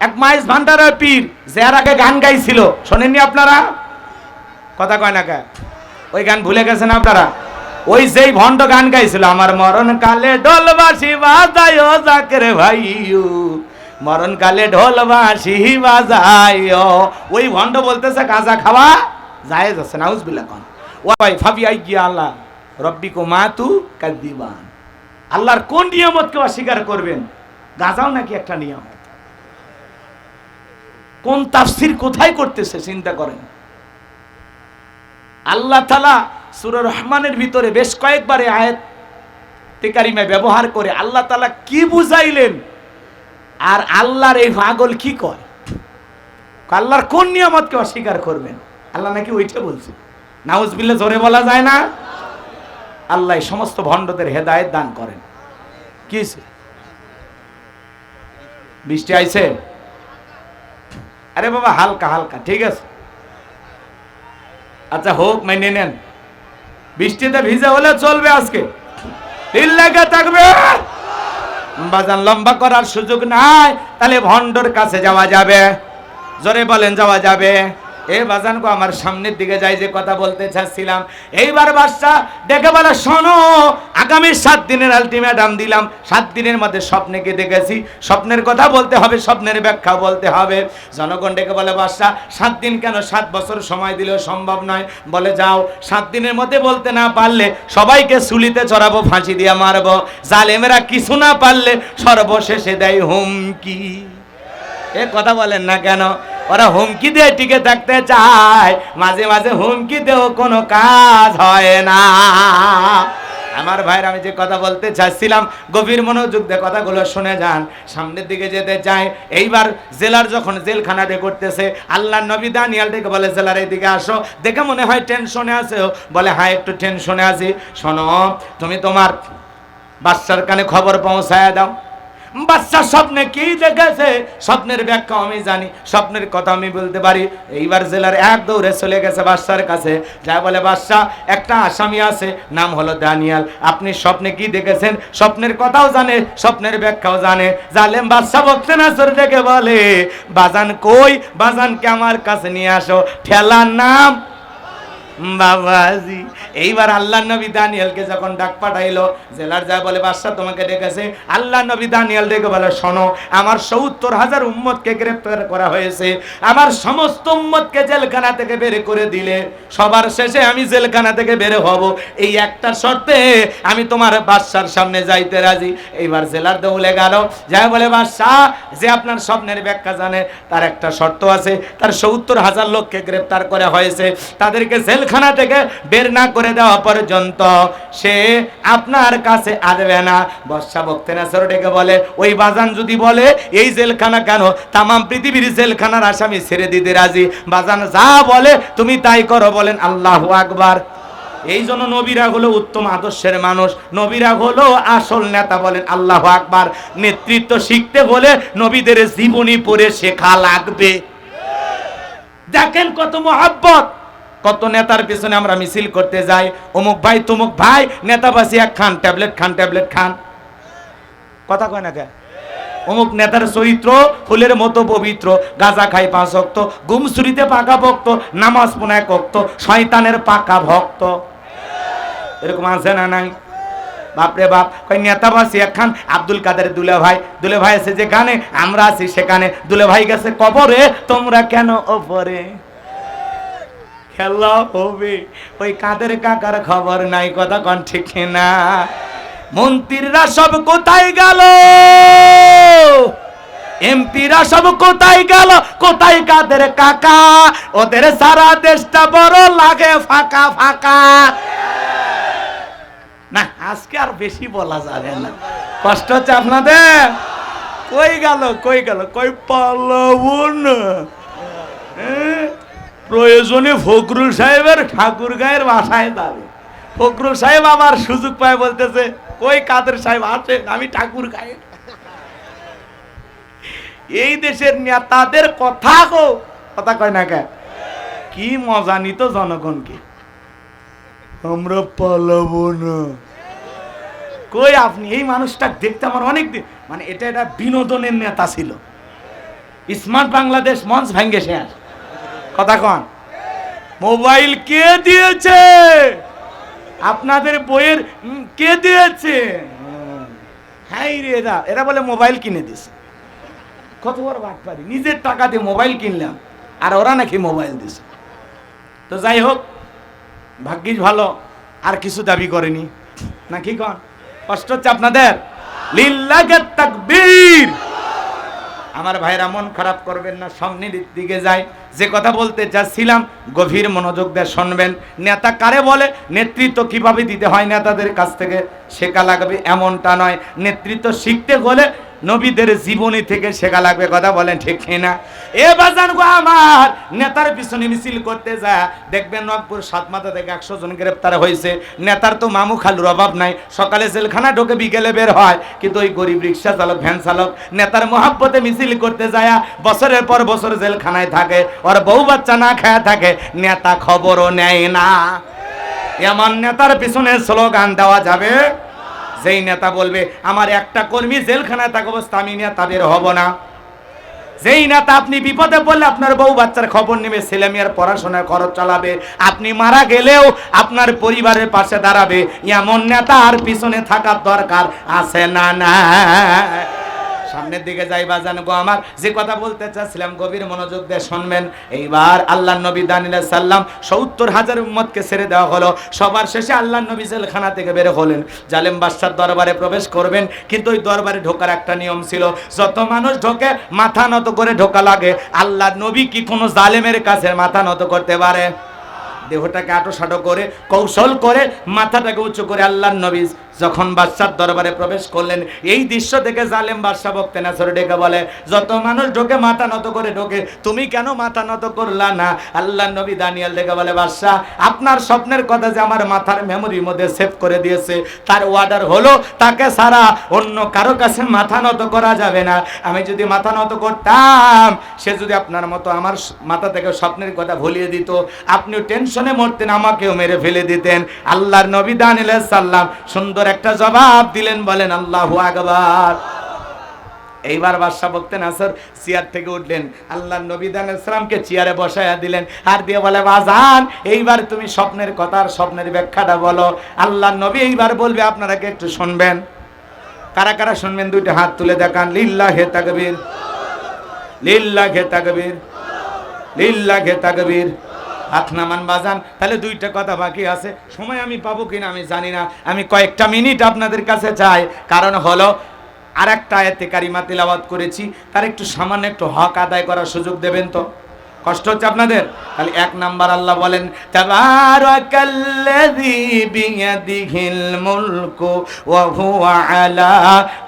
এক মাইজ ভান্ডারের পীর যে এর আগে গান গাইছিল, শোনেননি আপনারা? কথা কয় না কে? ওই গান ভুলে গেছেন আপনারা? ওই যেই ভণ্ড গান গাইছিল, আমার মরণ কালে ঢোলবাসি বাজায়ো জাকের ভাইও, মরণ কালে ঢোলবাসি বাজায়ো, ওই ভণ্ড বলতেছে গাঁজা খাওয়া জায়েজ আছে। নাউজুবিল্লাহ কোন ওয়াই ফাবি আইয়া আল্লাহ রব্বিকুম মাতু কাযিবান। আল্লাহর কোন নিয়ামতকে অস্বীকার করবেন? গাঁজাও নাকি একটা নিয়ামত। কোন তাফসীর কোথায় করতেছে চিন্তা করেন। আল্লাহ তাআলা সূরা রহমানের ভিতরে বেশ কয়েকবার আয়াতে কারিমা ব্যবহার করে আল্লাহ তাআলা কি বুঝাইলেন, আর আল্লাহর এই পাগল কি কয়? আল্লাহর কোন নিয়ামতকে অস্বীকার করবেন? আল্লাহ নাকি ওইটা বলছে। নাউজুবিল্লাহ জোরে বলা যায় না? আল্লাহ সমস্ত ভণ্ডদের হেদায়েত দান করেন। কি হইছে? বৃষ্টি আইছে? আরে বাবা হালকা হালকা, ঠিক আছে, আচ্ছা হোক, মেনে নেন। বৃষ্টিতে ভিজে হলে চলবে, আজকে দিল লাগা থাকবে। বাজান লম্বা করার সুযোগ নাই, তাহলে ভণ্ডর কাছে যাওয়া যাবে? জোরে বলেন যাওয়া যাবে? এ বাজান গো, আমার সামনের দিকে যাই, যে কথা বলতে চাচ্ছিলাম। এইবার বাদশা ডেকে বলে শোনো, আগামী 7 দিনের আলটিমেটাম দিলাম, 7 দিনের মধ্যে স্বপ্নে কি দেখেছি, স্বপ্নের কথা বলতে হবে, স্বপ্নের ব্যাখ্যা বলতে হবে। জনগণ ডেকে বলে বাদশা 7 দিন কেন, 7 বছর সময় দিলেও সম্ভব নয়। বলে যাও, 7 দিনের মধ্যে বলতে না পারলে সবাইকে চুলিতে চড়াবো, ফাঁসি দিয়ে মারবো। জালেমেরা কিছু না পারলে সর্বশেষে দেয় হুমকি। এ কথা বলেন না কেন? ওরা হুমকি দিয়ে টিকে থাকতে চায়, মাঝে মাঝে হুমকি দিয়েও কোনো কাজ হয় না। আমার ভাইরা, আমি যে কথা বলতে চাচ্ছিলাম, গভীর মনোযোগ দিয়ে কথাগুলো শুনে যান। সামনের দিকে যেতে চাই। এইবার জেলার যখন জেলখানাতে করতেছে, আল্লাহর নবী দানিয়েল থেকে বলে জেলার এইদিকে আসো। দেখে মনে হয় টেনশনে আছে, বলে হ্যাঁ একটু টেনশনে আছি। শোনো, তুমি তোমার বাদশার কানে খবর পৌঁছায় দাও। বাদশা স্বপ্নে কি দেখেছে, স্বপ্নের ব্যাখ্যা আমি জানি, স্বপ্নের কথা আমি বলতে পারি। এইবার জেলার এক দৌড়ে চলে গেছে বাদশার কাছে, যা বলে বাদশা একটা আসামি আছে, নাম হলো দানিয়েল, আপনি স্বপ্নে কি দেখেছেন? স্বপ্নের কথাও জানে, স্বপ্নের ব্যাখ্যাও জানে। জালেম বাদশা বকতে নাসর দেখে বলে বাজান কই, বাজানকে আমার কাছে নিয়ে আসো। ঠেলার নাম বাবাজি। এইবার আল্লাহ নবী দানিয়েলকে যখন ডাক পাঠাইলো, জেলার যায় বলে বাদশা তোমাকে ডেকেছে। আল্লাহ নবী দানিয়েল ডেকে বলে শোনো, আমার 70,000 উম্মতকে গ্রেফতার করা হয়েছে, আমার সমস্ত উম্মতকে জেলখানা থেকে বের করে দিলে সবার শেষে আমি জেলখানা থেকে বের হব, এই একটা শর্তে আমি তোমার বাদশার সামনে যাইতে রাজি। এইবার জেলার দৌলে গেল, যায় বলে বাদশা যে আপনার স্বপ্নের ব্যাখ্যা জানে, তার একটা শর্ত আছে, তার 70,000 লোককে গ্রেফতার করা হয়েছে, তাদেরকে জেলখানা থেকে বের না করে দেওয়া পর্যন্ত সে আপনার কাছে আসবে না। বাদশা বকতে নাসর ডেকে বলে ওই বাজান যদি বলে এই জেলখানা কেন, তাম পৃথিবীর জেলখানার আসামি ছেড়ে দিতে রাজি। বাজান যা বলে তুমি তাই করো। বলেন আল্লাহু আকবার। এই জন্য নবীরা হলো উত্তম আদর্শের মানুষ, নবীরা হলো আসল নেতা। বলেন আল্লাহু আকবার। নেতৃত্ব শিখতে বলে নবীদের জীবনী পড়ে শেখা লাগবে। দেখেন কত মহব্বত, কত নেতার পিছনে আমরা মিছিল করতে যাই, অমুক ভাই তমুক ভাই, নেতা বাসি এক খান ট্যাবলেট খান, ট্যাবলেট খান, কথা কয় না কে? অমুক নেতার চরিত্র ফুলের মতো পবিত্র, গাঁজা খাই 5 ওয়াক্ত, গুমসুরিতে পাকা ভক্ত, নামাজ পড়ে 1 ওয়াক্ত, শয়তানের পাকা ভক্ত। এরকম আছে না নাই? বাপরে বাপ, কই নেতাবাসী একখান আব্দুল কাদের দুলে ভাই আছে যেখানে, আমরা আছি সেখানে। দুলে ভাই গেছে কবরে, তোমরা কেন ওপরে? খেলা হবে, ওই কাদের কাকার খবর নাই, কথা কোন ঠিক না? মন্ত্রীরা সব কোথায় গেল? এমপিরা সব কোথায় গেল? কোথায় কাদের কাকা? ওদের সারা দেশটা বড় লাগে ফাঁকা ফাঁকা। না আজকে আর বেশি বলা যাবে না, কষ্ট হচ্ছে আপনাদের। কই গেল কই পালাবো না। প্রয়োজনে ফখরুল সাহেবের ঠাকুর গায়ের বাসায় যাবে। ফখরুল সাহেব আবার সুযোগ পায় বলতেছে, কই কাদের সাহেব আছেন, আমি ঠাকুর গায়ে। এই দেশের নেতাদের কথা কয় না কে? কি মজা নিত জনগণকে। আমরা পালাবো না। কই আপনি এই মানুষটা দেখতে আমার অনেক দিন, মানে এটা বিনোদনের নেতা ছিল। স্মার্ট বাংলাদেশ মঞ্চ ভাঙ্গে শেষ, কথা কন। মোবাইল কে দিয়েছে? আপনাদের বইয়ের কে দিয়েছে? হ্যাঁ রে, এরা বলে মোবাইল কিনে দিছে। কত বড় বাটপারি, নিজের টাকা দিয়ে মোবাইল কিনলাম আর ওরা নাকি মোবাইল দিছে। তো যাই হোক, ভাগ্যিস ভালো আর কিছু দাবি করেনি, নাকি কন? কষ্ট হচ্ছে আপনাদের? লিল্লাহি তাকবীর। আমার ভাইরা মন খারাপ করবেন না, সামনের দিকে যাই। যে কথা বলতে চাচ্ছিলাম গভীর মনোযোগ দিয়ে শুনবেন। নেতা কারে বলে, নেতৃত্ব কিভাবে দিতে হয় নেতাদের কাছ থেকে শেখা লাগবে এমনটা নয়। নেতৃত্ব শিখতে হলে নবীদের জীবনী থেকে শেখা লাগবে, কথা বলেন ঠিক না? এ বাজান গো আমার, নেতার পিছনে মিছিল করতে যায় দেখবেন রংপুর 7 মাথা থেকে 100 জন গ্রেফতার হয়েছে। নেতার তো মামু খালুর অভাব নাই, সকালে জেলখানা ঢোকে বিকেলে বের হয়। কিন্তু ওই গরিব রিক্সা চালক, ভ্যান চালক নেতার মহাব্বতে মিছিল করতে যায় বছরের পর বছর জেলখানায় থাকে, ওর বউ বাচ্চা না খায় থাকে, নেতা খবরও নেয় না। এমন নেতার পিছনে স্লোগান দেওয়া যাবে? যেই নেতা বলবে আমার একটা কর্মী জেলখানায় থাকা অবস্থা আমি নেতা বের হব না, যেই নেতা আপনি বিপদে পড়লে আপনার বউ বাচ্চার খবর নেবে, ছেলে মেয়ের পড়াশোনার খরচ চালাবে, আপনি মারা গেলেও আপনার পরিবারের পাশে দাঁড়াবে, এমন নেতা আর পিছনে থাকার দরকার আছে না? না, সামনের দিকে যাই বাজান গো আমার। যে কথা বলতে চাচ্ছিলাম গভীর মনোযোগ দিয়ে শুনবেন। এইবার আল্লাহর নবী দানিয়েল সাল্লাম 70,000 উম্মতকে ছেড়ে দেওয়া হলো। সবার শেষে আল্লাহর নবী জেলখানা থেকে বের হলেন, জালেম বাদশার দরবারে প্রবেশ করবেন। কিন্তু ওই দরবারে ঢোকার একটা নিয়ম ছিল, যত মানুষ ঢোকে মাথা নত করে ঢোকা লাগে। আল্লাহর নবী কি কোনো জালেমের কাছে মাথা নত করতে পারে? দেহটাকে আটোসাটো করে কৌশল করে মাথাটাকে উঁচু করে আল্লাহর নবী যখন বাদশার দরবারে প্রবেশ করলেন, এই দৃশ্য দেখে জালেম বাদশা বকতে নাসর ডেকে বলে, যত মানুষ ঢোকে মাথা নত করে ঢোকে, তুমি কেন মাথা নত করলা না? আল্লাহর নবী দানিয়েল ডেকে বলে, বাদশা আপনার স্বপ্নের কথা যে আমার মাথার মেমোরির মধ্যে সেভ করে দিয়েছে, তার অর্ডার হলো তাকে ছাড়া অন্য কারো কাছে মাথা নত করা যাবে না। আমি যদি মাথা নত করতাম, সে যদি আপনার মতো আমার মাথা থেকে স্বপ্নের কথা ভুলিয়ে দিত, আপনিও টেনশনে মরতেন, আমাকেও মেরে ফেলে দিতেন। আল্লাহর নবী দানিয়েল সাল্লাম সুন্দর একটা জবাব দিলেন, বলেন আল্লাহু আকবার। এইবার বাদশা বকতে নাসর চেয়ার থেকে উঠলেন, আল্লাহর নবী দানিয়েল সাল্লামকে চেয়ারে বসায়া দিলেন, আর দিয়ে বলে, বাজান এইবার তুমি স্বপ্নের কথা আর স্বপ্নের ব্যাখ্যাটা বলো। আল্লাহর নবী এইবার বলবে, আপনারা কি একটু শুনবেন? কারা কারা শুনবেন দুইটা হাত তুলে দেখান। লিল্লাহি তাকবীর, লিল্লাহি তাকবীর, লিল্লাহি তাকবীর। হাত নামান বাজান। তাহলে দুইটা কথা বাকি আছে, সময় আমি পাবো কিনা আমি জানি না, আমি কয়েকটা মিনিট আপনাদের কাছে চাই। কারণ হলো আর একটা আয়াতে কারিমা তিলাওয়াত করেছি, তার একটু সামান্য একটু হক আদায় করার সুযোগ দেবেন তো? কষ্ট হচ্ছে আপনাদের? তাহলে 1 নাম্বার আল্লাহ বলেন, তাবারাকাল্লাযী বিয়াদিহিল মুলকু ওয়া হুয়া আলা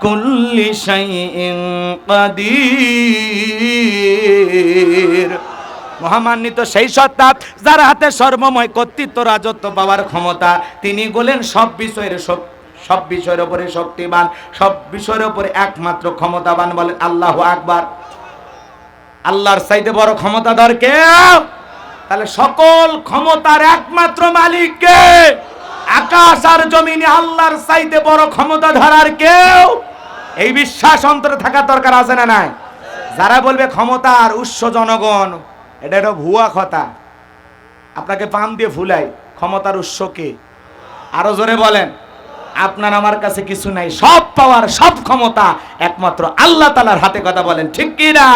কুল্লি শাইইন কাদির। মহামান্বিত সেই সত্তা যার হাতে সর্বময় কর্তৃত্ব, রাজত্ব পাওয়ার ক্ষমতা, তিনি বলেন সব বিষয়ের উপরে শক্তিমান, সব বিষয়ের উপরে একমাত্র ক্ষমতাবান। বলেন আল্লাহু আকবার। আল্লাহর চাইতে বড় ক্ষমতাধর কে? তাহলে সকল ক্ষমতার একমাত্র মালিক কে? আকাশ আর জমিনে আল্লাহর চাইতে বড় ক্ষমতাধর আর কেউ? এই বিশ্বাস অন্তরে থাকার দরকার আছে না নাই? যারা বলবে ক্ষমতার উৎস জনগণ, এটা একটা ভুয়া কথা। আপনাকে পাম দিয়ে ফুলাই, ক্ষমতার উৎস কে? আরো জোরে বলেন। আপনার আমার কাছে কিছু নাই, সব পাওয়ার সব ক্ষমতা একমাত্র আল্লাহ তাআলার হাতে। কথা বলেন ঠিক কি না?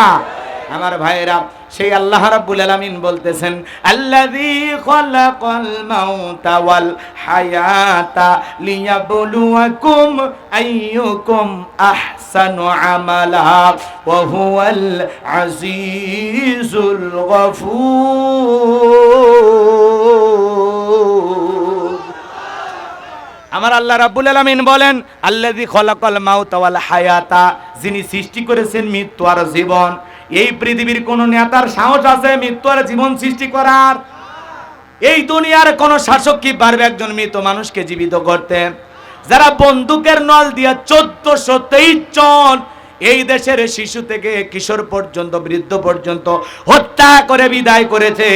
আমার ভাইয়েরা, সেই আল্লাহ রাব্বুল আলামিন বলতেছেন, আল্লাযী খালাকাল মাউতা ওয়াল হায়াতা লিয়াবলুয়াকুম আইয়ুকুম আহসানু আমালা ওয়া হুয়াল আজিজুল গফুর। আমার আল্লাহ রাব্বুল আলামিন বলেন, আল্লাযী খালাকাল মাউতা ওয়াল হায়াতা, যিনি সৃষ্টি করেছেন মৃত্যু আর জীবন। এই পৃথিবীর কোন নেতার সাহস আছে মৃত্যু আর জীবন সৃষ্টি করার? এই দুনিয়ার কোন শাসক কি পারবে একজন মৃত মানুষকে জীবিত করতে? যারা বন্দুকের নল দিয়া 1423 জন এই দেশের শিশু থেকে কিশোর পর্যন্ত, বৃদ্ধ পর্যন্ত হত্যা করে বিদায় করেছে,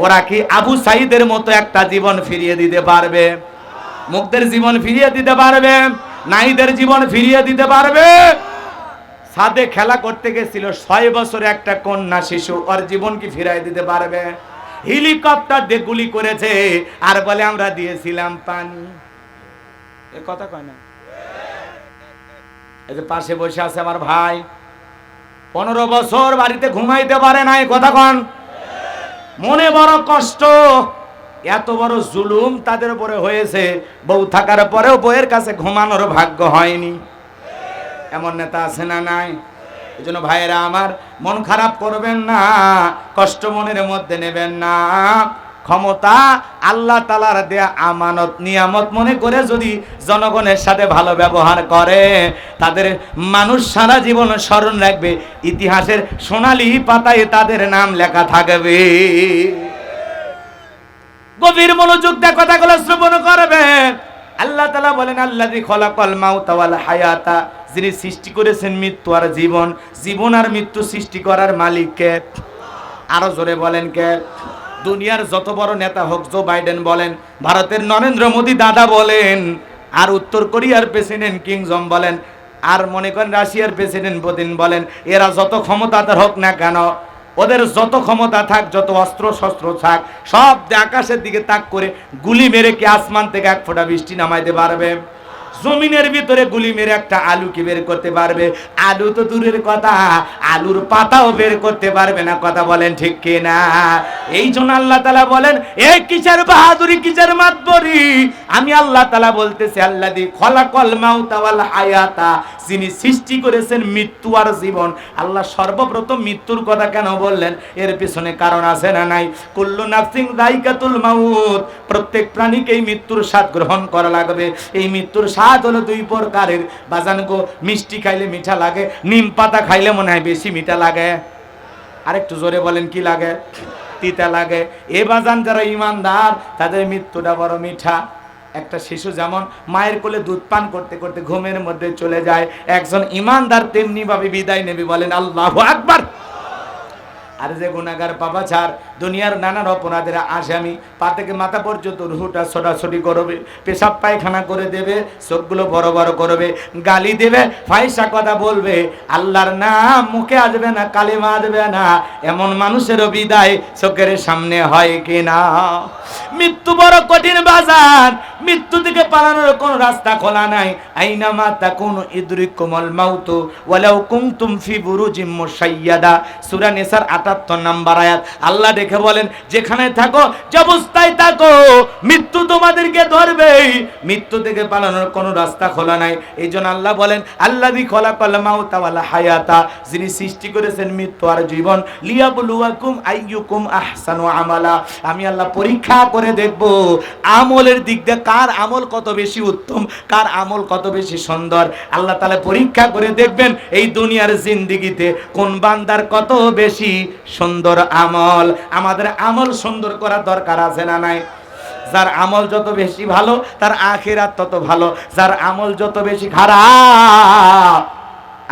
ওরা কি আবু সাইদের মতো একটা জীবন ফিরিয়ে দিতে পারবে? মুগ্ধের জীবন ফিরিয়ে দিতে পারবে? নাহিদের জীবন ফিরিয়ে দিতে পারবে? ছাদে খেলা করতে গেছিল 6 বছরে একটা কন্যা শিশু, ওর জীবন কি ফিরিয়ে দিতে পারবে? হেলিকপ্টার দিয়ে গুলি করেছে আর বলে আমরা দিয়েছিলাম পানি। এ কথা কয় না? এই যে পাশে বসে আছে আমার ভাই, 15 বছর বাড়িতে ঘুমাইতে পারে না, কথা কন। মনে বড় কষ্ট, এত বড় জুলুম তাদের উপরে হয়েছে, বউ থাকার পরেও বউয়ের কাছে ঘুমানোর ভাগ্য হয়নি। এমন নেতা আছে না নাই? এই জন্য ভাইয়েরা আমার, মন খারাপ করবেন না, কষ্ট মনের মধ্যে নেবেন না। ক্ষমতা আল্লাহ তাআলার দেয়া আমানত, নিয়ামত মনে করে যদি জনগণের সাথে ভালো ব্যবহার করে, তাদের মানুষ সারা জীবন স্মরণ রাখবে, ইতিহাসের সোনালী পাতায় তাদের নাম লেখা থাকবে। গভীর মনোযোগ দিয়ে কথাগুলো শ্রবণ করবেন। আল্লাহ তাআলা বলেন, আল্লাযী খালাকাল মাউতা ওয়াল হায়াতা, যিনি সৃষ্টি করেছেন মৃত্যু আর জীবন। জীবন আর মৃত্যু সৃষ্টি করার মালিক কে? আরো জোরে বলেন কে? দুনিয়ার যত বড় নেতা হোক, জো বাইডেন বলেন, ভারতের নরেন্দ্র মোদী দাদা বলেন, আর উত্তর কোরিয়ার প্রেসিডেন্ট কিং জং বলেন, আর মনে করেন রাশিয়ার প্রেসিডেন্ট পুতিন বলেন, এরা যত ক্ষমতাধর হোক না কেন, ওদের যত ক্ষমতা থাক, যত অস্ত্র শস্ত্র থাক, সব আকাশের দিকে তাক করে গুলি মেরে কি আসমান থেকে এক ফোঁটা বৃষ্টি নামাইতে পারবে? জমিনের ভিতরে গুলি মেরে একটা আলু কি বের করতে পারবে? আলু তো দূরের কথা, আলুর পাতাও বের করতে পারবে না। কথা বলেন ঠিক কি না? এই জন্য আল্লাহ তাআলা বলেন, এ কিসের বাহাদুরি, কিসের মাতবরি? আমি আল্লাহ তাআলা বলতেছি, আল্লাযী খালাকাল মাউতা ওয়াল হায়াতা, যিনি সৃষ্টি করেছেন মৃত্যু আর জীবন। আল্লাহ সর্বপ্রথম মৃত্যুর কথা কেন বললেন? এর পিছনে কারণ আছে না নাই? কুল্লু নাফসিন যায়কাতুল মাউত, প্রত্যেক প্রাণীকেই মৃত্যুর স্বাদ গ্রহণ করা লাগবে। এই মৃত্যুর স্বাদ হলো দুই প্রকারের। বাজান গো, মিষ্টি খাইলে মিঠা লাগে, নিম পাতা খাইলে মনে হয় বেশি মিঠা লাগে। আরেকটু জোরে বলেন, কি লাগে? তিতা লাগে। এ বাজান যারা ইমানদার, তাদের মৃত্যুটা বড় মিঠা। একটা শিশু যেমন মায়ের কোলে দুধ পান করতে করতে ঘুমের মধ্যে চলে যায়, একজন ইমানদার তেমনি ভাবে বিদায় নেবে। বলেন আল্লাহু আকবার। আর যে গুনাহগার পাপাচার, দুনিয়ার নানান অপরাধের আসামি, পা থেকে মাথা পর্যন্ত রুহুটা ছোটাছুটি করবে, পেশাব পায়খানা করে দেবে, চোখগুলো বড় বড় করবে, গালি দেবে, ফাহিশা কথা বলবে, আল্লাহর নাম মুখে আসবে না, কালেমা আসবে না, এমন মানুষেরও বিদায় চোখের সামনে হয় কিনা? মৃত্যু বড় কঠিন বাজার, মৃত্যু থেকে পালানোর কোনো রাস্তা খোলা নাই। আইনামা তাকুনু ইদরিকুমুল মাউতু ওয়ালাউ কুনতুম ফি বুরুজিম মুশাইয়াদা, সূরা নিসার ৭৮ নম্বর আয়াত। আল্লাহ দেখে বলেন, যেখানে থাকো, যে অবস্থায় থাকো, মৃত্যু তোমাদেরকে ধরবেই। মৃত্যু থেকে পালানোর কোনো রাস্তা খোলা নাই। এই জন্য আল্লাহ বলেন, আল্লাযী খালাকাল মাউতা ওয়াল হায়াতা, যিনি সৃষ্টি করেছেন মৃত্যু আর জীবন, লিয়াবলুয়াকুম আইয়ুকুম আহসানু আমালা, আমি আল্লাহ পরীক্ষা করে দেখব আমলের দিক দিয়ে কার আমল কত বেশি উত্তম, কার আমল কত বেশি সুন্দর। আল্লাহ তাআলা পরীক্ষা করে দেখবেন এই দুনিয়ার জিন্দেগিতে কোন বান্দার কত বেশি সুন্দর আমল। আমাদের আমল সুন্দর করার দরকার আছে না নাই? যার আমল যত বেশি ভালো, তার আখিরাত তত ভালো। যার আমল যত বেশি খারাপ,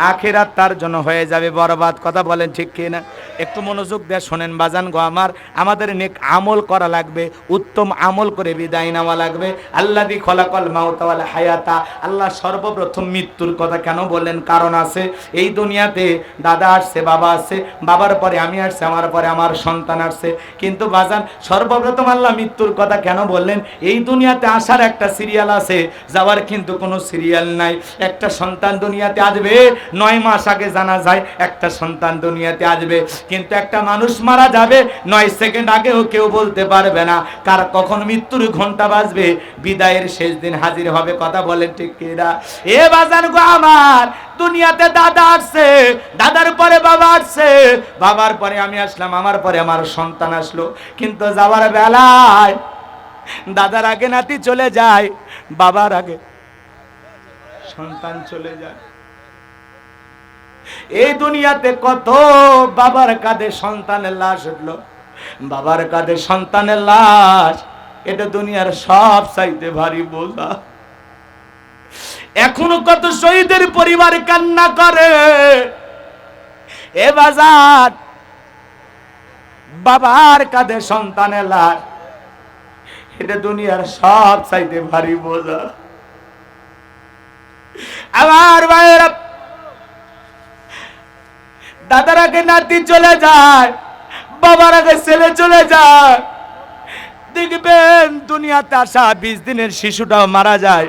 আখিরাত তার জন্য হয়ে যাবে বরবাদ। কথা বলেন ঠিক কি না? একটু মনোযোগ দিয়ে শোনেন বাজান গো আমার, আমাদের নেক আমল করা লাগবে, উত্তম আমল করে বিদায় নেওয়া লাগবে। আল্লাযী খলাকাল মাউতা ওয়াল হায়াতা, আল্লাহ সর্বপ্রথম মৃত্যুর কথা কেন বললেন? কারণ আছে। এই দুনিয়াতে দাদা আসছে, বাবা আসছে, বাবার পরে আমি আসছে, আমার পরে আমার সন্তান আসছে, কিন্তু বাজান সর্বপ্রথম আল্লাহ মৃত্যুর কথা কেন বললেন? এই দুনিয়াতে আসার একটা সিরিয়াল আছে, যাওয়ার কিন্তু কোনো সিরিয়াল নাই। একটা সন্তান দুনিয়াতে আসবে, 9 মাস আগে জানা যায় একটা সন্তান দুনিয়াতে আসবে, কিন্তু একটা মানুষ মারা যাবে 9 সেকেন্ড আগেও কেউ বলতে পারবে না কার কখন মৃত্যুর ঘন্টা বাজবে, বিদায়ের শেষ দিন হাজির হবে। কথা বলেন ঠিক কিনা? এ বাজান গো আমার, দুনিয়াতে দাদা আসছে, দাদার পরে বাবা আসছে, বাবার পরে আমি আসলাম, আমার পরে আমার সন্তান আসলো, কিন্তু যাওয়ার বেলায় দাদার আগে নাতি চলে যায়, বাবার আগে সন্তান চলে যায়। এই দুনিয়াতে কত বাবার কাঁধে সন্তানের লাশ উঠলো, বাবার কাঁধে সন্তানের লাশ, এটা দুনিয়ার সব চাইতে ভারী বোঝা। এখনো কত শহীদের পরিবার কান্না করে। এ বাজার, বাবার কাঁধে সন্তানের লাশ, এটা দুনিয়ার সব চাইতে ভারী বোঝা। আমার ভাইয়েরা, দাদার আগে নাতি চলে যায়, বাবার আগে ছেলে চলে যায়। দেখবেন দুনিয়াতে আসা 20 দিনের শিশুটাও মারা যায়,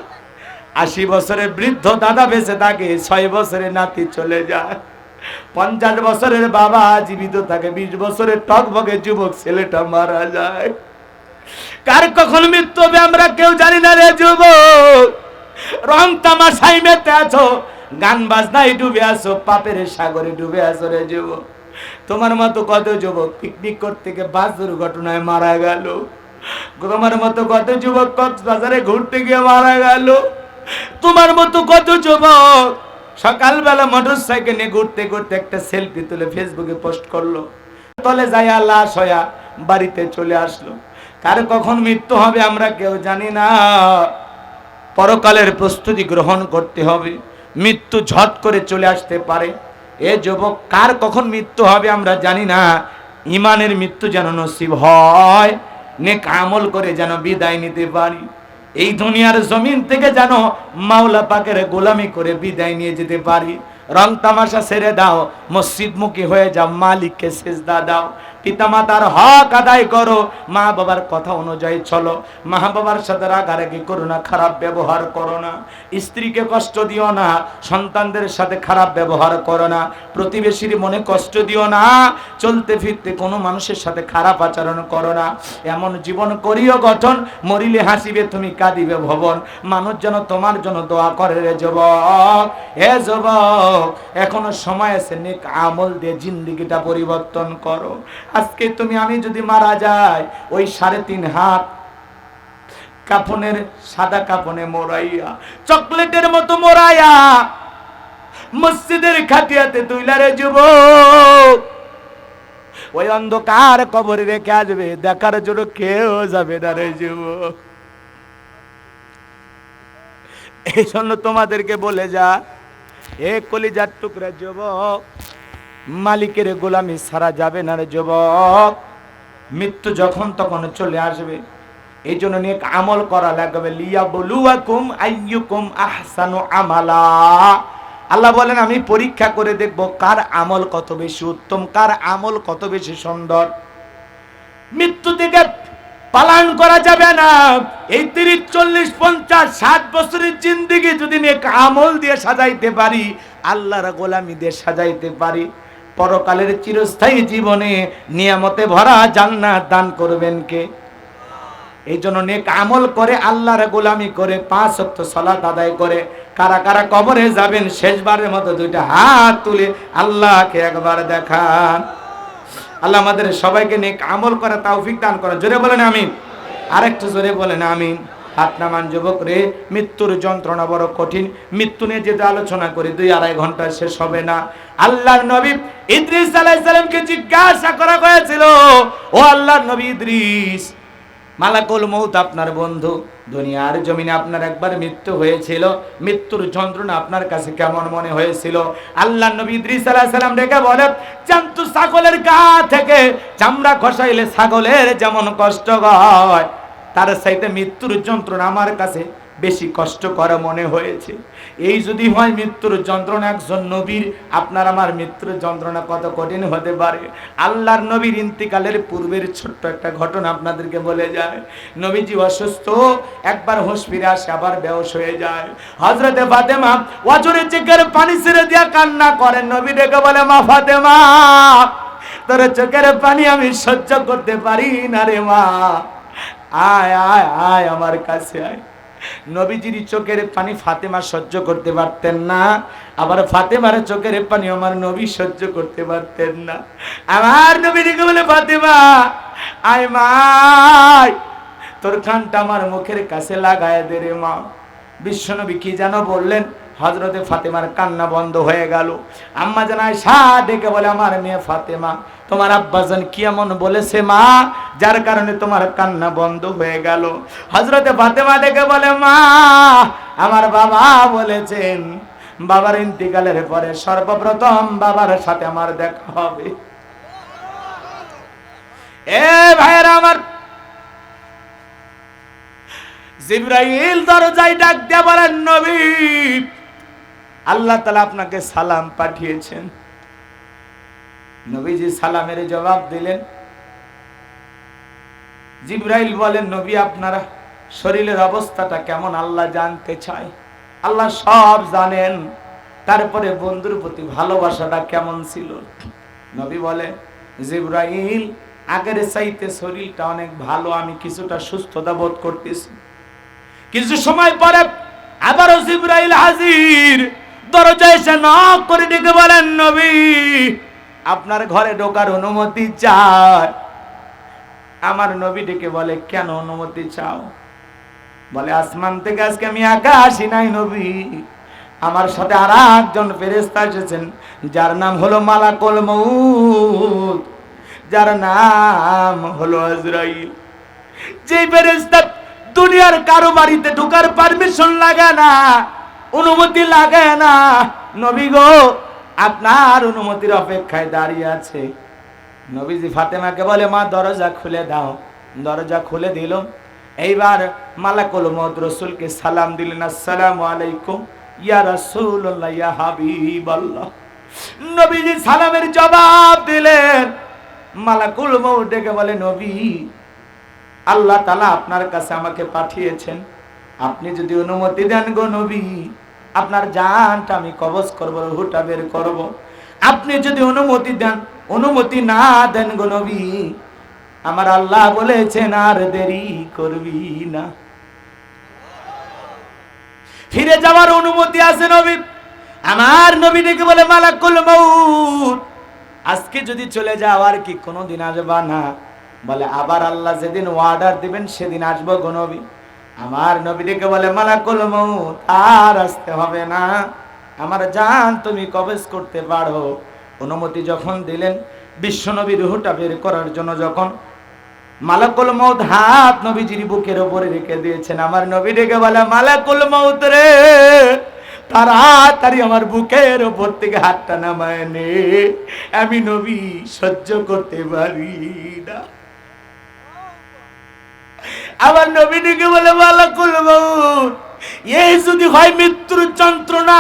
80 বছরের বৃদ্ধ দাদা বেঁচে থাকে, 6 বছরের নাতি চলে যায়, 50 বছরের বাবা জীবিত থাকে, 20 বছরের টকবকে যুবক ছেলেটা মারা যায়। কার কখন মৃত্যু হবে আমরা কেউ জানি না রে যুবক। রং তামাশায় মেতে আছো, গান বাজনায় ডুবে আছো, পাপের সাগরে ডুবে আছো রে যুবক। তোমার মতো কত যুবক পিকনিক করতে গিয়ে বাস দুর্ঘটনায় মারা গেল, তোমার মতো কত যুবক কক্সবাজারে ঘুরতে গিয়ে মারা গেল, তোমার মতো কত যুবক সকালবেলা মোটরসাইকেল নিয়ে ঘুরতে ঘুরতে একটা সেলফি তুলে ফেসবুকে পোস্ট করলো, তলে যাইয়া লাশ হইয়া বাড়িতে চলে আসলো। কার কখন মৃত্যু হবে আমরা কেউ জানি না। পরকালের প্রস্তুতি গ্রহণ করতে হবে, মৃত্যু ঝট করে চলে আসতে পারে। এ যুবক, কার কখন মৃত্যু হবে আমরা জানি না। ইমানের মৃত্যু যেন নসিব হয়, নেক আমল করে যেন বিদায় নিতে পারি। এই দুনিয়ার জমিন থেকে যেন মাওলা পাকের গোলামি করে বিদায় নিয়ে যেতে পারি। রং তামাশা ছেড়ে দাও, মসজিদমুখী হয়ে যাও, মালিককে সেজদা দাও, পিতামাতার হক আদায় করো, মা বাবার কথা অনুযায়ী চলো, মা বাবার সাথে রাগারাগি করো না, খারাপ ব্যবহার করো না, স্ত্রীকে কষ্ট দিও না, সন্তানদের সাথে খারাপ ব্যবহার করো না, প্রতিবেশীর মনে কষ্ট দিও না, চলতে ফিরতে কোনো মানুষের সাথে খারাপ আচরণ করো না। এমন জীবন করিও গঠন, মরিলে হাসিবে তুমি, কাঁদিবে ভবন, মানুষ যেন তোমার জন্য দোয়া করে রে যুবক। হে যুবক, এখনো সময় আছে, নেক আমল দিয়ে জিন্দেগিটা পরিবর্তন করো। আজকে তুমি আমি যদি মারা যাই, ওই 3.5 হাত কাফনের, সাদা কাফনে মোড়াইয়া, চকলেটের মতো মোড়াইয়া মসজিদের খাটিয়াতে তুইলা রে যুবক, ওই অন্ধকার কবরে রেখে আসবে, দেখার জন্য কেউ যাবে না রে যুবক। এই জন্য তোমাদেরকে বলে যা, এ কলিজার টুকরা যুবক, মালিকের গোলামি ছাড়া যাবে না রে যুবক। মৃত্যু যখন তখন চলে আসবে, এই জন্য নেক আমল করা লাগবে। লিয়াবলুয়াকুম আইয়ুকুম আহসানু আমালা, আল্লাহ বলেন আমি পরীক্ষা করে দেখব কার আমল কত বেশি উত্তম, কার আমল কত বেশি সুন্দর। মৃত্যু থেকে পালান করা যাবে না। এই 30, 40, 50, 60 বছরের জিন্দেগি যদি নেক আমল দিয়ে সাজাইতে পারি, আল্লাহর গোলামি দিয়ে সাজাইতে পারি, পরকালের চিরস্থায়ী জীবনে নিয়ামতে ভরা জান্নাত দান করবেন কে? এই জন্য নেক আমল করে, আল্লাহর গোলামি করে, 5 ওয়াক্ত সালাত আদায় করে, কারা কারা কবরে যাবেন শেষবারের মতো 2টা হাত তুলে আল্লাহকে একবার দেখান। আল্লাহ আমাদের সবাইকে নেক আমল করা তৌফিক দান করেন। জোরে বলেন আমিন। আরেকটু জোরে বলেন আমিন। হাত নামান যুবক রে, মৃত্যুর যন্ত্রণা বড় কঠিন। মৃত্যু নিয়ে যেটা আলোচনা করি 2-2.5 ঘন্টা শেষ হবে না। আল্লাহর নবী ইদ্রিস আলাইহিস সালামকে জিজ্ঞাসা করা হয়েছিল, ও আল্লাহর নবী ইদ্রিস, মালাকুল মউত আপনার বন্ধু। দুনিয়ার জমিনে আপনার একবার মৃত্যু হয়েছিল, মৃত্যুর যন্ত্রণা আপনার কাছে কেমন মনে হয়েছিল? আল্লাহ নবী ইদ্রিস আলাইহিস সালাম ডেকে বলে, জান্তু ছাগলের গা থেকে চামড়া খসাইলে ছাগলের যেমন কষ্ট হয়, তার চাইতে মৃত্যুর যন্ত্রণা আমার কাছে বেশি কষ্টকর মনে হয়েছে। এই যদি হয় মৃত্যুর যন্ত্রণা একজন নবীর, আপনার আমার মৃত্যুর যন্ত্রণা কত কঠিন হতে পারে। আল্লাহর নবীর ইন্তিকালের পূর্বের ছোট্ট একটা ঘটনা আপনাদেরকে বলে যায়। নবীজি অসুস্থ, একবার হুঁশ ফিরে আসে, আবার বেহুশ হয়ে যায়। হযরতে ফাতেমা ওয়াজুরের চোখের পানি ছেড়ে দিয়া কান্না করেন। নবী ডেকে বলে, মা ফাতেমা, তোর চোখের পানি আমি সহ্য করতে পারি না রে মা, আয় আয় আয় আমার কাছে আয়। নবীজির চোখের পানি ফাতেমা সহ্য করতে পারতেন না, আবার ফাতেমার চোখের পানি আমার নবী সহ্য করতে পারতেন না। আমার নবী ডেকে বলে, ফাতেমা আয় মা, তোর কানটা আমার মুখের কাছে লাগায় দে রে মা। বিশ্বনবী কি যেন বললেন, হযরতে ফাতেমার কান্না বন্ধ হয়ে গেল। আম্মা জান আয়েশা ডেকে বলে, আমার মেয়ে ফাতেমা, তোমার আব্বাজান কি এমন বলেছে মা, যার কারণে তোমার কান্না বন্ধ হয়ে গেল? হযরতে ফাতেমা ডেকে বলে, মা আমার বাবা বলেছেন, বাবার ইন্তিকালের পরে সর্বপ্রথম বাবার সাথে আমার দেখা হবে। এ ভাইরা আমার, জিবরাইল দরজায় ডাক দিয়ে বলেন, নবী আল্লাহ তাআলা আপনাকে সালাম পাঠিয়েছেন। নবীজি সালামের জবাব দিলেন। জিবরাইল বলেন, নবী আপনার শরীরের অবস্থাটা কেমন আল্লাহ জানতে চায়। আল্লাহ সব জানেন, তারপরে বন্ধুর প্রতি ভালোবাসাটা কেমন ছিল। নবী বলে, জিবরাইল আগের চাইতে শরীরটা অনেক ভালো, আমি কিছুটা সুস্থতা বোধ করতেছি। কিছু সময় পরে আবারও জিবরাইল হাজির, দরজায় এসে নক করে ডেকে বলেন, নবী আপনার ঘরে ঢোকার অনুমতি চাই। আমার নবী ডেকে বলে, কেন অনুমতি চাও? বলে, আসমান থেকে আজকে আমি একা আসি নাই নবী, আমার সাথে আর একজন ফেরেশতা এসেছেন, যার নাম হলো মালাকুল মউত, যার নাম হলো আজরাইল। যে ফেরেশতা দুনিয়ার কারো বাড়িতে ঢোকার পারমিশন লাগে না, অনুমতি লাগে না, নবী গো আপনার অনুমতির অপেক্ষায় দাঁড়িয়ে আছে। নবীজি ফাতেমাকে বলে, মা দরজা খুলে দাও। দরজা খুলে দিল। এইবার মালাকুল মউত রাসূলকে সালাম দিলেন, আসসালামু আলাইকুম ইয়া রাসূলুল্লাহ ইয়া হাবিবাল্লাহ। নবীজি সালামের জবাব দিলেন। মালাকুল মউত ডেকে বলে, নবী আল্লাহ তাআলা আপনার কাছে আমাকে পাঠিয়েছেন, আপনি যদি অনুমতি দেন গো নবী, আপনার জানটা আমি কবজ করব, রূহটা বের করব। আপনি যদি অনুমতি দেন, অনুমতি না দেন গো নবী, আমার আল্লাহ বলেছেন আর দেরি করবি না। ফিরে যাওয়ার অনুমতি আছে নবী। আমার নবী ডেকে বলে, মালাকুল মউত আজকে যদি চলে যাও আর কি কোনোদিন আসবা না? বলে, আবার আল্লাহ যেদিন অর্ডার দিবেন সেদিন আসবো গো নবী। আমার নবী ডেকে বলে, মালাকুল মউত আর আসতে হবে না, আমার জান তুমি কবজ করতে পারো। অনুমতি যখন দিলেন, বিশ্ব নবী রূহটা বের করার জন্য যখন মালাকুল মউত হাত নবীজির বুকের উপরে রেখে দিয়েছেন, আমার নবী ডেকে বলে, মালাকুল মউত রে, তাড়াতাড়ি আমার বুকের উপর থেকে হাতটা নামায় নে, আমি নবী সহ্য করতে পারি না। আমার নবী ডেকে বলে, মালাকুল মউত এই যদি হয় মৃত্যুর যন্ত্রণা,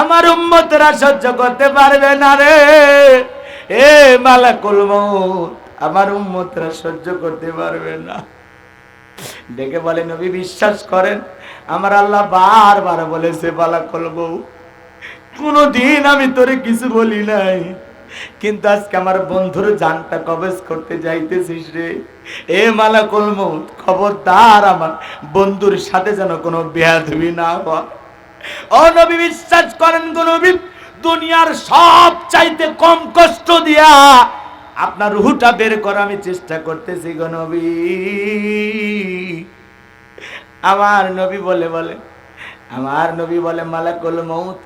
আমার উম্মতরা সহ্য করতে পারবে না রে। এ মালাকুল মউত আমার উম্মতরা সহ্য করতে পারবে না। ডেকে বলে, নবী বিশ্বাস করেন, আমার আল্লাহ বারবার বলেছে, মালাকুল মউত কোনদিন আমি তোরে কিছু বলি নাই, কিন্তু আজকে আমার বন্ধুর জানটা কবজ করতে যাইতেছিস রে। এ মালাকুল মউত খবরদার আমার বন্ধুর সাথে যেন কোনো বেয়াদবি না হয়। ও নবী বিশ্বাস করেন গো নবী, দুনিয়ার সব চাইতে কম কষ্ট দিয়া আপনার রূহটা বের করা আমি চেষ্টা করতেছি গো নবী। আমার নবী বলে, মালাকুল মউত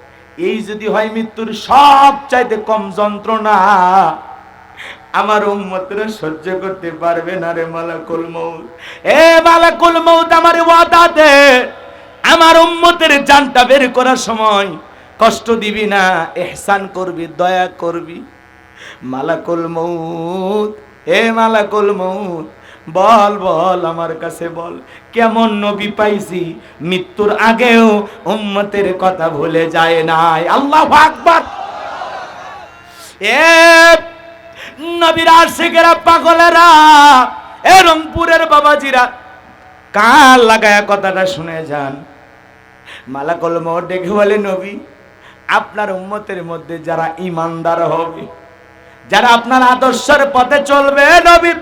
এই যদি হয় মৃত্যুর সব চাইতে কম যন্ত্রণা, আমার উম্মতরা সহ্য করতে পারবে না রে মালাকুল মউত। এ মালাকুল মউত আমার ওয়াদা দে, আমার উম্মতের জানটা বের করার সময় কষ্ট দিবি না, ইহসান করবি, দয়া করবি। মালাকুল মউত, এ মালাকুল মউত, বল বল আমার কাছে বল, কেমন নবী পাইছি মৃত্যুর আগেও উম্মতের কথা ভুলে যায় নাই। আল্লাহু আকবার। এ নবীর আশিকেরা, পাগলেরা, এ রংপুরের বাবাজিরা, কান লাগায়া কথাটা শুনে যান। মালাকুল মউত ডেকে বলে, নবী, আপনার উম্মতের মধ্যে যারা ঈমানদার হবে, যারা আপনার আদর্শের পথে চলবে, নবী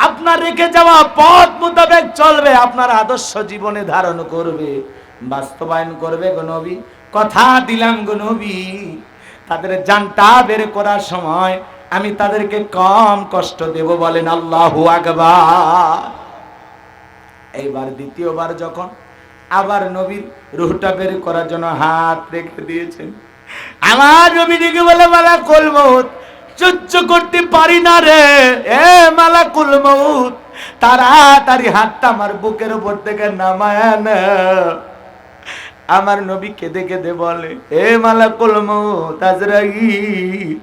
আপনার রেখে যাওয়া পথ মোতাবেক চলবে, আপনার আদর্শ জীবনে ধারণ করবে, বাস্তবায়ন করবে গো নবী, কথা দিলাম গো নবী, তাদের জানটা বের করার সময় আমি তাদেরকে কম কষ্ট দেব। বলেন আল্লাহু আকবার। এইবার দ্বিতীয়বার যখন আবার নবীর রূহটা বের করার জন্য হাত রেখে দিয়েছেন, আমার নবী দিকে বলে, মালাকুল মউত, সহ্য করতে পারি না রে, এ মালাকুল মউত, তাড়াতাড়ি হাতটা আমার বুকের উপর থেকে নামায় না। আমার নবী কেঁদে কেঁদে বলে, এ মালাকুল মউত আজরাইল,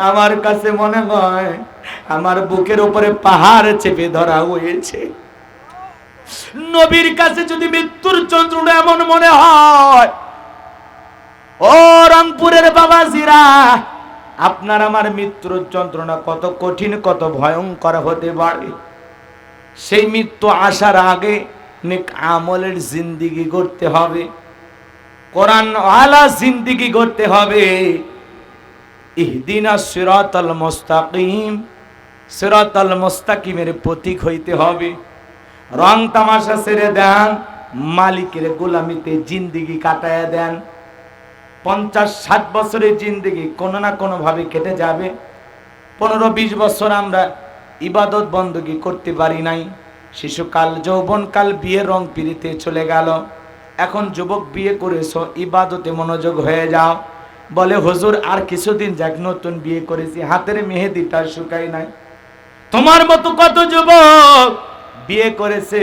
আমার কাছে মনে হয় আমার বুকের উপরে পাহাড় চেপে ধরা হয়েছে। নবীর কাছে যদি মৃত্যুর যন্ত্রণা এমন মনে হয়, ও রংপুরের বাবাজিরা, আপনার আমার মৃত্যুর যন্ত্রণা কত কঠিন, কত ভয়ঙ্কর হতে পারে। সেই মৃত্যু আসার আগে নেক আমলের জিন্দেগি করতে হবে, কোরআন ওয়ালা জিন্দেগি করতে হবে। ইহদিনাস সিরাতাল মুস্তাকিম, সিরাতাল মুস্তাকিমের প্রতীক হইতে হবে। রং তামাশা ছেড়ে দেন, মালিকের গোলামিতে জিন্দেগি কাটায়া দেন। 50-60 বছরের জিন্দেগি কোনো না কোনো ভাবে কেটে যাবে। 15-20 বছর আমরা ইবাদত বন্দগি করতে পারি নাই। শিশুকাল, যৌবনকাল, বিয়ের রং পিড়িতে চলে গেল। এখন যুবক বিয়ে করেছো, ইবাদতে মনোযোগ হয়ে যাও। বলে, হুজুর আর কিছুদিন যাক, নতুন বিয়ে করেছি, হাতের মেহেদিটা শুকাই নাই। তোমার মতো কত যুবক বিয়ে করেছে,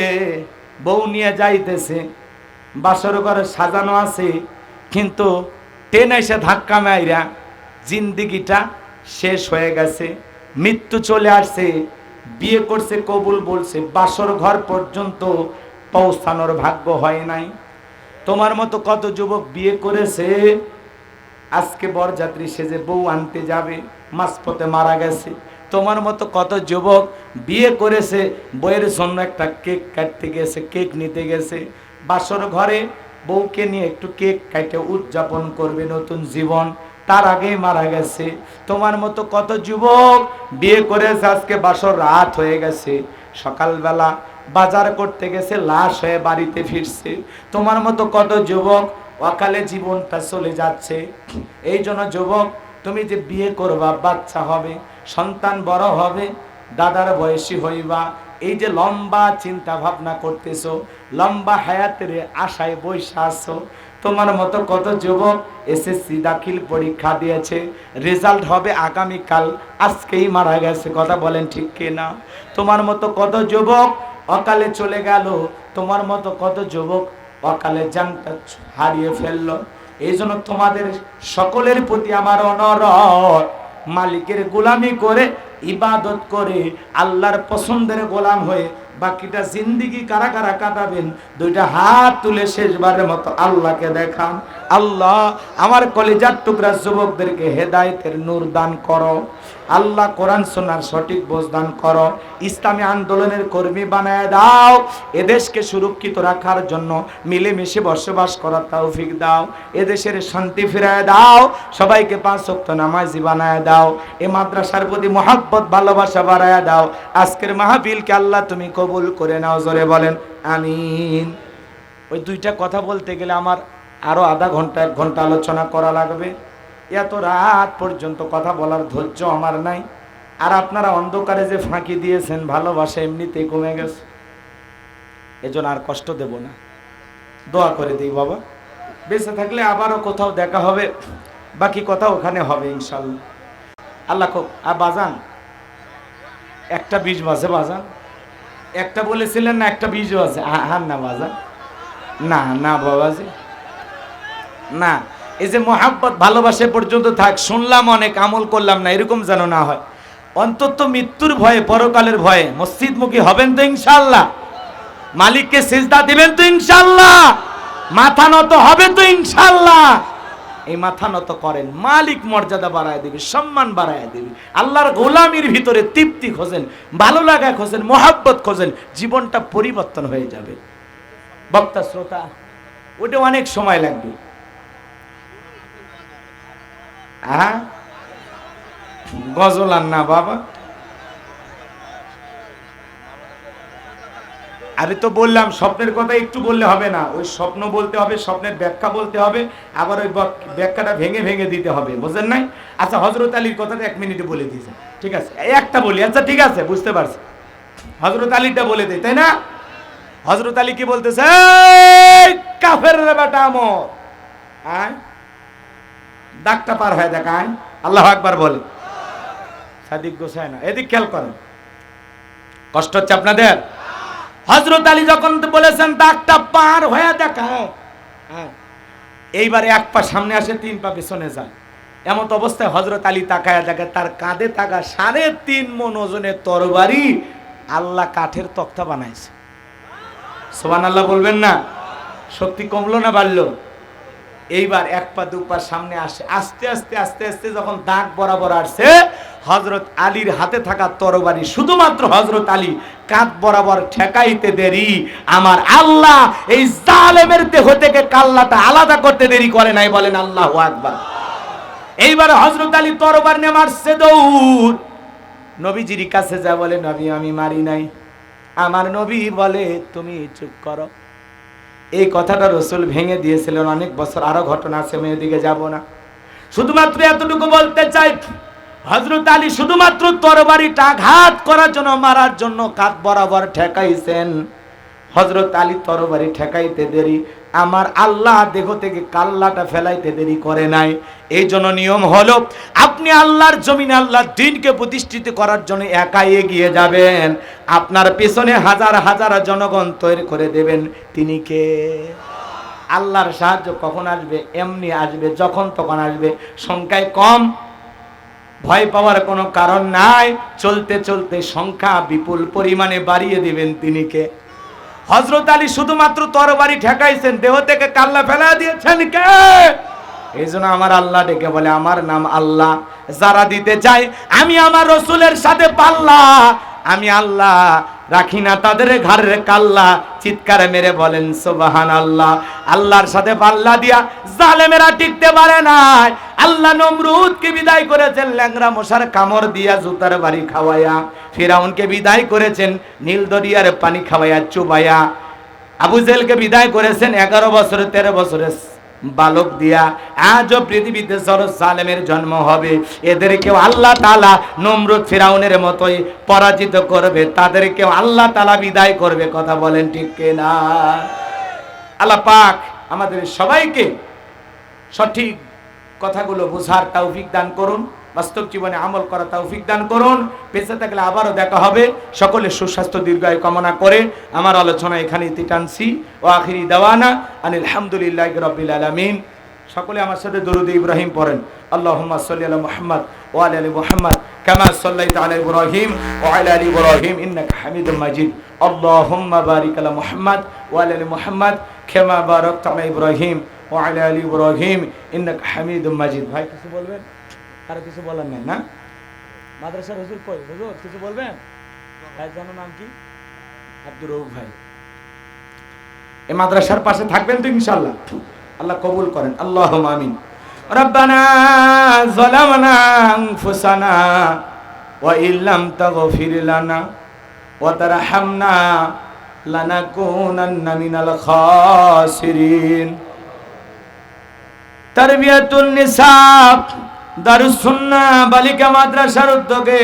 বউ নিয়ে যাইতেছে, বাসর ঘরে সাজানো আছে, কিন্তু ট্রেন এসে ধাক্কা মাইরা জিন্দিগিটা শেষ হয়ে গেছে, মৃত্যু চলে আসছে। বিয়ে করছে, কবুল বলছে, বাসর ঘর পর্যন্ত পৌঁছানোর ভাগ্য হয় নাই। তোমার মতো কত যুবক বিয়ে করেছে, আজকে বরযাত্রী সেজে বউ আনতে যাবে, মাঝপথে মারা গেছে। তোমার মতো কত যুবক বিয়ে করেছে, বইয়ের জন্য একটা কেক কাটতে গেছে, কেক নিতে গেছে, বাসর ঘরে বউকে নিয়ে একটু কেক কাটে উদযাপন করবে নতুন জীবন, তার আগেই মারা গেছে। তোমার মতো কত যুবক বিয়ে করেছে, আজকে বাসর রাত হয়ে গেছে, সকালবেলা বাজার করতে গেছে, লাশ হয়ে বাড়িতে ফিরছে। তোমার মতো কত যুবক অকালে জীবনটা চলে যাচ্ছে। এই জন্য যুবক, তুমি যে বিয়ে করবা, বাচ্চা হবে, সন্তান বড় হবে, দাদার বয়সী হইবা, এই যে লম্বা চিন্তা ভাবনা করতেছো, লম্বা হায়াতের আশায় বৈশা আছো। তোমার মতো কত যুবক এসএসসি দাখিল পরীক্ষা দিয়েছে, রেজাল্ট হবে আগামীকাল, আজকেই মারা গেছে। কথা বলেন ঠিক কিনা? তোমার মতো কত যুবক অকালে চলে গেল, তোমার মতো কত যুবক অকালে জানটা হারিয়ে ফেললো। এই জন্য তোমাদের সকলের প্রতি আমার অনুরোধ, মালিকের গোলামি করে, ইবাদত করে, আল্লাহর পছন্দের গোলাম হয়ে বাকিটা জিন্দেগি কারা কারা কাটাবেন, দুইটা হাত তুলে শেষবারের মতো আল্লাহকে দেখান। আল্লাহ আমার কলিজার টুকরা যুবকদেরকে হেদায়েতের নূর দান করো। আল্লাহ কোরআন সুন্নাহর সঠিক বোঝ দান করো। ইসলামী আন্দোলনের কর্মী বানায় দাও। এদেশকে সুরক্ষিত রাখার জন্য মিলেমিশে বসবাস করার তৌফিক দাও। এদেশের শান্তি ফিরায় দাও। সবাইকে 5 ওয়াক্ত নামাজি বানায় দাও। এ মাদ্রাসার প্রতি মহব্বত, ভালোবাসা বাড়ায় দাও। আজকের মাহফিলকে আল্লাহ তুমি কবুল করে নাও। জোরে বলেন আমিন। ওই দুইটা কথা বলতে গেলে আমার আরো আধা ঘন্টা 1 ঘন্টা আলোচনা করা লাগবে। এত রাত পর্যন্ত কথা বলার ধৈর্য আমার নাই। আর আপনারা অন্ধকারে যে ফাঁকি দিয়েছেন, ভালোবাসা এমনিতেই কমে গেছে, এজন্য আর কষ্ট দেব না। দোয়া করে দিই বাবা, বেঁচে থাকলে আবারও কোথাও দেখা হবে, বাকি কথা ওখানে হবে ইনশাল্লাহ। আল্লাহ বাজান 1:20 বাজে বাজান, একটা বলেছিলেন না 1:20 বাজে, হ্যাঁ না বাজান, না না বাবাজি না, এই যে মোহাব্বত ভালোবাসা পর্যন্ত থাক, শুনলাম অনেক আমল করলাম না, এরকম যেন না হয়। অন্তত মৃত্যুর ভয়ে, পরকালের ভয়ে মসজিদমুখী হবেন তো ইনশাআল্লাহ, মালিককে সিজদা দিবেন তো ইনশাআল্লাহ, মাথা নত হবে তো ইনশাআল্লাহ। এই মাথা নত করেন, মালিক মর্যাদা বাড়ায় দিবে, সম্মান বাড়ায় দিবে। আল্লাহর গোলামির ভিতরে তৃপ্তি খোঁজেন, ভালো লাগা খোঁজেন, মোহাব্বত খোঁজেন, জীবনটা পরিবর্তন হয়ে যাবে। বক্তা শ্রোতা ওটা অনেক সময় লাগবে। হ্যাঁ গজল আর না বাবা, আমি তো বললাম স্বপ্নের কথা একটু বললে হবে না, ওই স্বপ্ন বলতে হবে, স্বপ্নের ব্যাখ্যা বলতে হবে, আবার ওই ব্যাখ্যাটা ভেঙে ভেঙে দিতে হবে, বুঝলেন নাই? আচ্ছা হযরত আলীর কথাটা 1 মিনিটে বলে দিয়েছে, ঠিক আছে একটা বলি, আচ্ছা ঠিক আছে বুঝতে পারছি, হযরত আলীরটা বলে দেই, তাই না? হযরত আলী কি বলতেছে, এই কাফেরের বেটা আমর, আয় দাগটা পার হয়ে দেখ, আয় আল্লাহু আকবার বলে। সাদিক গোসাই না, এদিক খেয়াল করেন, কষ্ট হচ্ছে আপনাদের? হযরত আলী যখন বলেছেন দাগটা পার হয়ে দেখাও, এইবারে 1 পা সামনে আসে 3 পা পেছনে যায়, এমন অবস্থায় হযরত আলী তাকায় দেখে তার কাঁধে থাকা 3.5 মণ ওজনের তরবারি আল্লাহ কাঠের তক্তা বানাইছে। সুবহানাল্লাহ বলবেন না? শক্তি কমলো না বাড়লো? এইবার 1 পা 2 পা সামনে আসে, আস্তে আস্তে আস্তে আস্তে যখন দাগ বরাবর আসছে, হযরত আলীর হাতে থাকা তরবারি শুধুমাত্র হযরত আলী কাঁধ বরাবর ঠেকাইতে দেরি আমার আল্লাহ এই জালেমের দেহ থেকে কাল্লাটা আলাদা করতে দেরি করে নাই, বলেন আল্লাহু আকবার। এইবার হযরত আলী তরবারি নিয়ে মারছে দৌড়, নবীজির কাছে যা বলে, নবী আমি মারি নাই। আমার নবী বলে তুমি চুপ করো। এই কথাটা রাসূল ভেঙে দিয়েছিলেন অনেক বছর, আরো ঘটনা আছে, আমি এদিকে যাব না, শুধুমাত্র এতটুকু বলতে চাই, হযরত আলী শুধুমাত্র তরবারিটা আঘাত করার জন্য, মারার জন্য কাঁধ বরাবর ঠেকাইছেন। হযরত আলী তরবারি ঠেকাইতে দেরি, আমার আল্লাহ দেহ থেকে কাল্লাটা ফেলাইতে দেরি করে নাই। এই জন্য নিয়ম হলো, আপনি আল্লাহর জমিনে আল্লাহর দ্বীনকে প্রতিষ্ঠিত করার জন্য একাই এগিয়ে যাবেন, আপনার পেছনে হাজার হাজার জনগণ তৈরি করে দেবেন। তিনি কে? আল্লাহর সাহায্য কখন আসবে? এমনি আসবে, যখন তখন আসবে, সংখ্যায় কম, ভয় পাওয়ার কোনো কারণ নাই, চলতে চলতে সংখ্যা বিপুল পরিমাণে বাড়িয়ে দিবেন। তিনি কে? হযরত আলী শুধুমাত্র তরবারি ঠেকাইছেন, দেহ থেকে কাল্লা ফেলা দিয়েছেন কে? এই জন্য আমার আল্লাহ ডেকে বলে, আমার নাম আল্লাহ, যারা দিতে চায় আমি আমার রাসূলের সাথে পাল্লা, আমি আল্লাহ রাখি না তাদের ঘাড়ের কাল্লা। চিৎকারে মেরে বলেন সুবহানাল্লাহ। আল্লাহর সাথে পাল্লা দিয়া জালেমেরা টিকতে পারে না। আল্লাহ নমরুদকে বিদায় করেছেন ল্যাংড়া মশার কামড় দিয়া, জুতার বাড়ি খাওয়ায়া। ফিরাউনকে বিদায় করেছেন নীল দরিয়ার পানি খাওয়ায়া চুবায়া। আবু জেহেলকে বিদায় করেছেন 11 বছরে 13 বছরের বালক দিয়া। আজও পৃথিবীতে জালেমের জন্ম হবে, এদেরকেও আল্লাহ তাআলা নমরুদ ফিরাউনের মতোই পরাজিত করবে, তাদেরকেও আল্লাহ তাআলা বিদায় করবে। কথা বলেন ঠিক কিনা? আল্লাহ পাক আমাদের সবাইকে সঠিক কথাগুলো বোঝার তৌফিক দান করুন, বাস্তব জীবনে আমল করা তৌফিক দান করুন। বেঁচে থাকলে আবারও দেখা হবে। সকলের সুস্বাস্থ্য দীর্ঘায়ু কামনা করে আমার আলোচনা এখানে ইতি টানছি। ও আখিরি দাওয়ানা আনিল হামদুলিল্লাহি রাব্বিল আলামিন। সকলে আমার সাথে দরুদ ইব্রাহিম পড়েন। আল্লাহুম্মা সাল্লি আলা মুহাম্মদ ওয়া আলা আলি মুহাম্মদ কামা সাল্লাইতা আলা ইব্রাহিম ওয়া আলা আলি ইব্রাহিম ইন্নাকা হামিদুম মাজিদ। আল্লাহুম্মা বারিক আলা মুহাম্মদ ওয়া আলা আলি মুহাম্মদ কামা বারাকতা আলা ইব্রাহিম ওয়া আলা আলি ইব্রাহিম ইন্নাকা হামিদুম মাজিদ। ভাই কিছু বলবেন? আর কিছু বলার নাই না? মাদ্রাসার হুজুর কই? হুজুর কিছু বলবেন? ভাই জানো নাম কি? আব্দুর রউফ ভাই। এই মাদ্রাসার পাশে থাকবেন তো ইনশাআল্লাহ? আল্লাহ কবুল করেন, আল্লাহুম্মা আমিন। রব্বানা যালামনা আনফুসানা ওয়া ইল্লাম তাগফির লানা ওয়া তারহামনা লানাকুনান্না মিনাল খাসিরিন। তারবিয়াতুন নিসা দারুস সুন্নাহ বালিকা মাদ্রাসার উদ্যোগে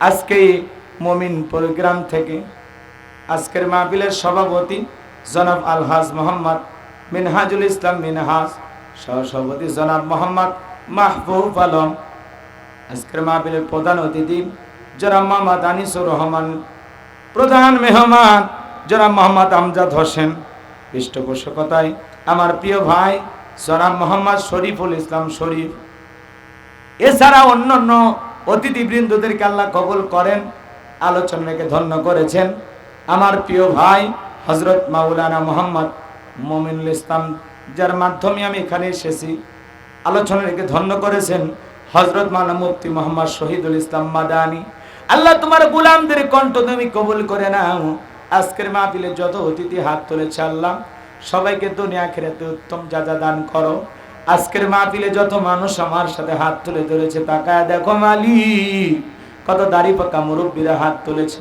আজকে মুমিনপুর গ্রাম থেকে আজকের মাহফিলের সভাপতি জনাব আলহাজ মোহাম্মদ মিনহাজুল ইসলাম মিনহাজ, সহসভাপতি জনাব মোহাম্মদ মাহবুব আলম, আজকের মাহফিলের প্রধান অতিথি জনাব মোহাম্মদ আনিসুর রহমান, প্রধান মেহমান জনাব মোহাম্মদ আমজাদ হোসেন, পৃষ্ঠপোষকতায় আমার প্রিয় ভাই জনাব মোহাম্মদ শরীফুল ইসলাম শরীফ। এছাড়া অন্যান্য অতিথিবৃন্দদেরকে আল্লাহ কবুল করেন। আলোচনাকে ধন্য করেছেন আমার প্রিয় ভাই হযরত মাওলানা মোহাম্মদ মুমিনুল ইসলাম, যার মাধ্যমে আমি এখানে এসেছি। আলোচনাকে ধন্য করেছেন হযরত মাওলানা মুফতি মোহাম্মদ শহীদুল ইসলাম মাদানী। আল্লাহ তোমার গোলামদের কণ্ঠ তুমি কবুল করে নাও। আজকের মাহফিলে যত অতিথি হাত তুলেছে আল্লাহ সবাইকে দুনিয়া আখিরাতে উত্তম জাযা দান করো। আজকের মাহফিলে যত মানুষ আমার সাথে হাত তুলে ধরেছে তাকায় দেখো মালিক, কত দাড়ি পাকা মুরব্বীরা হাত তুলেছে,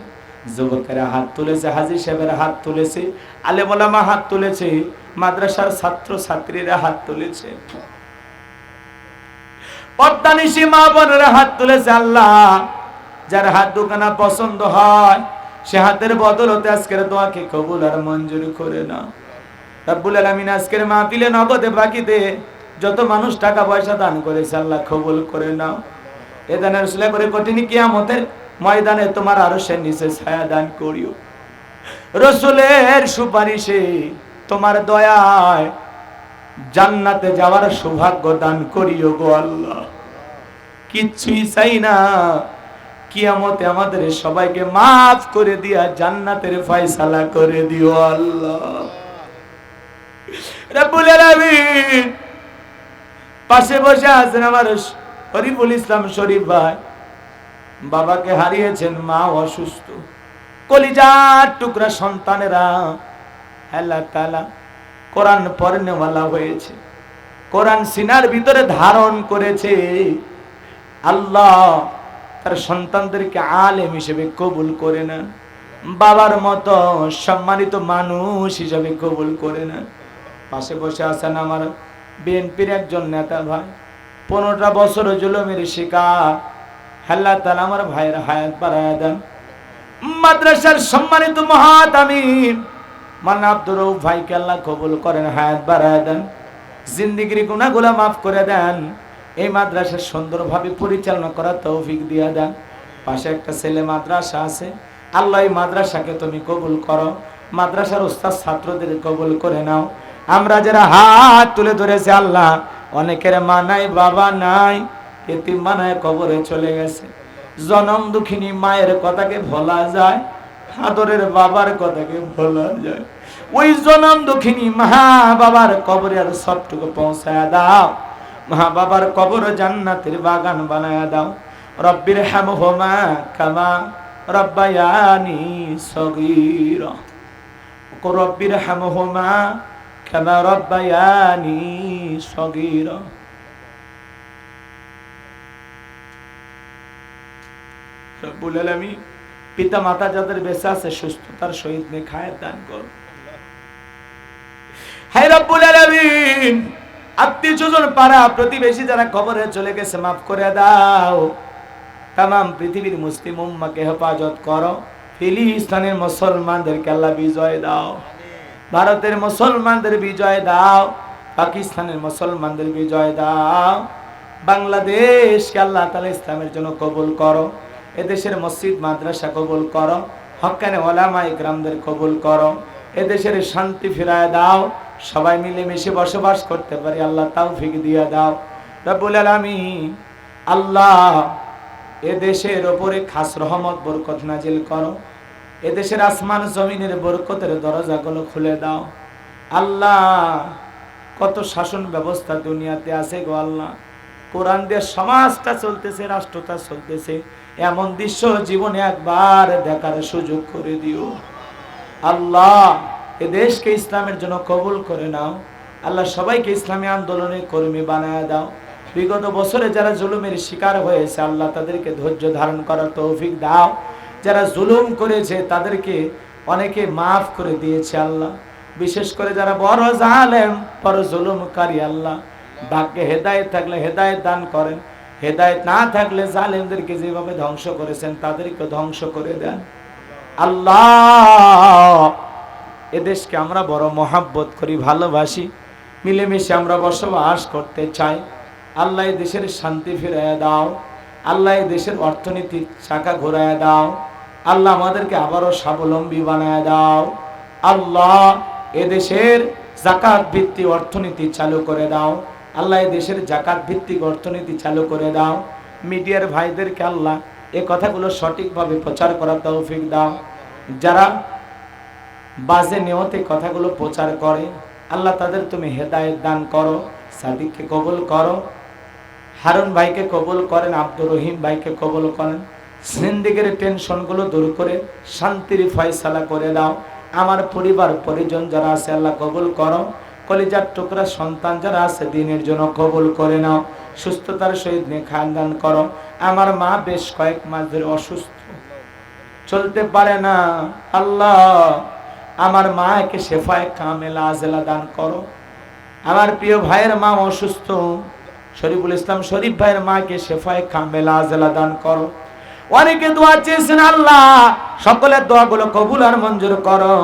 যুবকেরা হাত তুলেছে, হাজী সাহেবেরা হাত তুলেছে, আলেম ওলামা হাত তুলেছে, মাদ্রাসার ছাত্র ছাত্রীরা হাত তুলেছে, পর্দানিশী মা বোনেরা হাত তুলেছে। আল্লাহ যার হাত দুখানা পছন্দ হয় সে হাতের বদলতে আজকের দোয়াকে কবুল আর মঞ্জুর করে নাও। রব্বুল আলামিন আজকের মাহফিলে নগদে বাকিতে যত মানুষ টাকা পয়সা দান করেছে আল্লাহ কবুল করে নাও। এ দানের উসিলা করে কঠিন কিয়ামতের ময়দানে তোমার আরশের নিচে ছায়া দান করিও। রাসূলের সুপারিশে তোমার দয়ায় জান্নাতে যাওয়ার সৌভাগ্য দান করিও গো আল্লাহ। কিচ্ছুই চাই না, কিয়ামতে আমাদের সবাইকে মাফ করে দিয়া জান্নাতের ফয়সালা করে দিও আল্লাহ রব্বুল আলামিন। পাশে বসে আছেন আমার শরীফুল ইসলাম শরীফ ভাই, বাবাকে হারিয়েছেন, মা অসুস্থ, কলিজার টুকরা সন্তানেরা আল্লাহ তাআলা কোরআন পড়নেওয়ালা হয়েছে, কোরআন সিনার ভিতরে ধারণ করেছে। আল্লাহ তার সন্তানদেরকে আলেম হিসেবে কবুল করে নেন, বাবার মতো সম্মানিত মানুষ হিসেবে কবুল করে নেন। পাশে বসে আছেন আমার বিএনপির একজন নেতা ভাই, 15টা বছর জুলুমের শিকার। আল্লাহ তাআলা আমার ভাইয়ের হায়াত বাড়ায়া দেন। মাদ্রাসার সম্মানিত মহাতামিম মাওলানা আব্দুর রউফ ভাইকে আল্লাহ কবুল করেন, হায়াত বাড়ায়া দেন, জিন্দেগির গুনাহগুলো মাফ করে দেন, এই মাদ্রাসা সুন্দরভাবে পরিচালনা করার তৌফিক দিয়ে দেন। পাশে একটা ছেলে মাদ্রাসা আছে, আল্লাহ এই মাদ্রাসাকে তুমি কবুল করো, মাদ্রাসার উস্তাদ ছাত্রদের কবুল করে নাও। আমরা যারা হাত তুলে ধরেছে আল্লাহ, অনেকের মা নাই বাবা নাই, এতিম মানায় কবরে চলে গেছে। জনম দুঃখিনী মায়ের কথাকে ভোলা যায়, আদরের বাবার কথাকে ভোলা যায়। ওই জনম দুঃখিনী মা বাবার কবরে আর সবটুকু পৌঁছায় দাও, মা বাবার কবর জান্নাতের বাগান বানায়া দাও। রব্বির হামহুমা কামা রব্বায়ানি সগীরা, রব্বির হামহুমা কামা রব্বায়ানি সগীরা। রব্বুল আলামিন পিতা মাতা যাদের বেঁচে আছে সুস্থতার সহিত নেখায় দান করো। হে রব্বুল আলামিন আত্মীয় স্বজন পাড়া প্রতিবেশী যারা কবরে চলে গেছে মাফ করে দাও। তামাম পৃথিবীর মুসলিম উম্মাহকে হেফাজত করো। ফিলিস্তিনের মুসলমানদেরকে আল্লাহ বিজয় দাও, ভারতের মুসলমানদের বিজয় দাও, পাকিস্তানের মুসলমানদের বিজয় দাও, বাংলাদেশকে আল্লাহ তাআলা ইসলামের জন্য কবুল করো। এদেশের মসজিদ মাদ্রাসা কবুল করো, হক্কানে ওলামা ইকরামদের কবুল করো। এদেশের শান্তি ফিরায় দাও, সবাই মিলে মিশে বসবাস করতে পারি আল্লাহ তৌফিক দিয়ে দাও রব্বুল আলামিন। আল্লাহ এদেশের উপরে খাস রহমত বরকত নাজিল করো, এদেশের আসমান জমিনের বরকতের দরজাগুলো খুলে দাও। আল্লাহ কত শাসন ব্যবস্থা দুনিয়াতে আছে গো আল্লাহ, কোরআন দিয়ে সমাজটা চলতেছে, রাষ্ট্রটা চলতেছে, এমন দৃশ্য জীবনে একবার দেখার সুযোগ করে দিও আল্লাহ। এ দেশকে ইসলামের জন্য কবুল করে নাও আল্লাহ, সবাইকে ইসলামী আন্দোলনের কর্মী বানায় দাও। বিগত বছরে যারা জুলুমের শিকার হয়েছে আল্লাহ তাদেরকে ধৈর্য ধারণ করার তৌফিক দাও। যারা জুলুম করেছে তাদেরকে অনেকে মাফ করে দিয়েছে আল্লাহ, বিশেষ করে যারা বড় জালেম বড় জুলুমকারী আল্লাহ, ভাগ্যে হেদায়েত থাকলে হেদায়েত দান করেন, হেদায়েত না থাকলে জালেমদেরকে যেভাবে ধ্বংস করেছেন তাদেরকে ধ্বংস করে দেন আল্লাহ। এদেশকে আমরা বড় মহাব্বত করি, ভালোবাসি, মিলেমিশে আমরা বসবাস করতে চাই আল্লাহ। এই দেশের শান্তি ফিরিয়ে দাও, আল্লাহ এই দেশের অর্থনীতির চাকা ঘোরায় দাও। আল্লাহ আমাদেরকে আবারও স্বাবলম্বী বানায় দাও। আল্লাহ এদেশের জাকাত ভিত্তিক অর্থনীতি চালু করে দাও। আল্লাহ এদেশের জাকাত ভিত্তিক অর্থনীতি চালু করে দাও। মিডিয়ার ভাইদেরকে আল্লাহ এ কথাগুলো সঠিকভাবে প্রচার করার তৌফিক দাও। যারা বাজে নিয়তে কথাগুলো প্রচার করে আল্লাহ তাদের তুমি হেদায়েত দান করো। সাদিককে কবুল করো, হারুন ভাইকে কবুল করেন, আব্দুর রহিম ভাইকে কবুল করেন। সিন্দিকের টেনশনগুলো দূর করে শান্তির ফয়সালা করে দাও। আমার পরিবার পরিজন যারা আছে আল্লাহ কবুল করো। কলিজার টুকরা সন্তান যারা আছে দিনের জন্য কবুল করে নাও। সুস্থতার সহিত নেখান দান করো। আমার মা বেশ কয়েক মাস ধরে অসুস্থ, চলতে পারে না। আল্লাহ আমার মাকে শেফায়ে কামেলা আজেলা দান করো। আমার প্রিয় ভাইয়ের মা অসুস্থ, শরীফুল ইসলাম শরীফ ভাইয়ের মাকে শেফায়ে কামেলা আজেলা দান করো। অনেকে দোয়া চেয়েছেন, আল্লাহ সকলের দোয়াগুলো কবুল আর মঞ্জুর করো।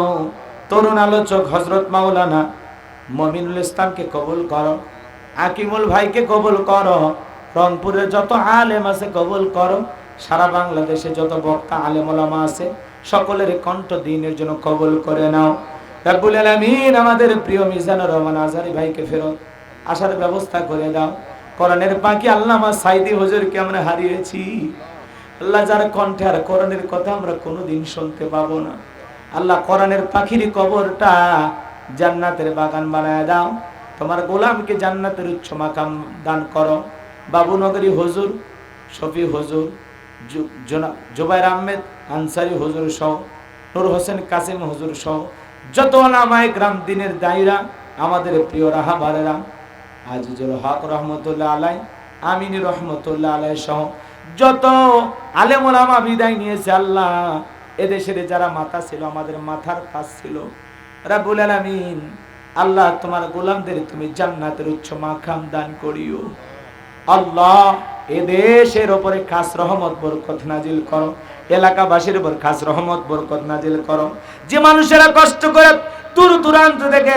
তরুণ আলোচক হযরত মাওলানা মমিনুল ইসলামকে কবুল করো। আকিমুল ভাইকে কবুল করো। রংপুরের যত আলেম আছে কবুল করো। সারা বাংলাদেশে যত বক্তা আলেম ওলামা আছে সকলের কণ্ঠ দ্বীনের জন্য কবুল করে নাও। রব্বুল আলামিন আমাদের প্রিয় মিজানুর রহমান আজহারী ভাইকে ফেরত আসার ব্যবস্থা করে দাও। কোরআনের পাখি আল্লামা সাইদি হুজুরকে আমরা হারিয়েছি। আল্লাহ যার কণ্ঠে আর কোরআনের কথা আমরা কোনোদিন শুনতে পাবো না। আল্লাহ কোরআনের পাখির কবরটা জান্নাতের বাগান বানায় দাও। তোমার গোলামকে জান্নাতের উচ্চ মাকাম দান করো। বাবুনগরী হুজুর, শফি হুজুর, জুবাইর আহমেদ আনসারী হুজুর সহ, নূর হোসেন কাসিম হুজুর সহ যত ওলামায়ে কেরাম দ্বীনের দায়ীরা, আমাদের প্রিয় রাহাবারেরা, আজিজুল হক রহমতুল্লাহ আলাই, আমিনী রহমতুল্লাহ আলাই সহ যত আলেম ওলামা বিদায় নিয়েছে, আল্লাহ এদেশের যারা মাথা ছিল, আমাদের মাথার কাজ ছিল, রব্বুল আলামিন আল্লাহ তোমার গোলামদের তুমি জান্নাতের উচ্চ মাকাম দান করিও। আল্লাহ এদেশের উপরে খাস রহমত বরকত নাজিল করো। এলাকাবাসীর উপর খাস রহমত বরকত নাজিল করো। যে মানুষেরা কষ্ট করে দূর দূরান্ত থেকে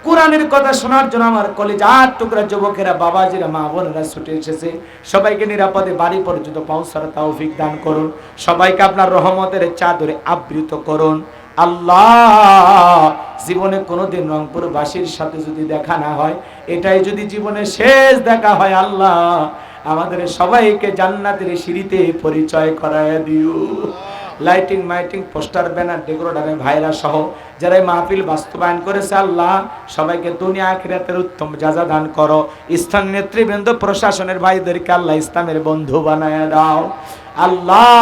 কোরআনের কথা শোনার জন্য আমার কলিজার টুকরা যুবকেরা, বাবাজিরা, মা বোনেরা ছুটে এসেছে, সবাইকে নিরাপদে বাড়ি পর্যন্ত পৌঁছার তৌফিক দান করুন। সবাইকে আপনার রহমতের চাদরে আবৃত করুন। আল্লাহ জীবনে কোনোদিন রংপুরবাসীর সাথে যদি দেখা না হয়, এটাই যদি জীবনে শেষ দেখা হয়, আল্লাহ আমাদের সবাইকে জান্নাতের সিঁড়িতে পরিচয় করায় দিও। লাইটিং মাইটিং পোস্টার ব্যানার ডেকোরেটরের ভাইরা সহ যারা এই মাহফিল বাস্তবায়ন করেছে, আল্লাহ সবাইকে দুনিয়া আখিরাতের উত্তম জাযা দান করো। স্থানীয় নেতৃবৃন্দ, প্রশাসনের ভাইদেরকে আল্লাহ ইসলামের বন্ধু বানায় দাও। আল্লাহ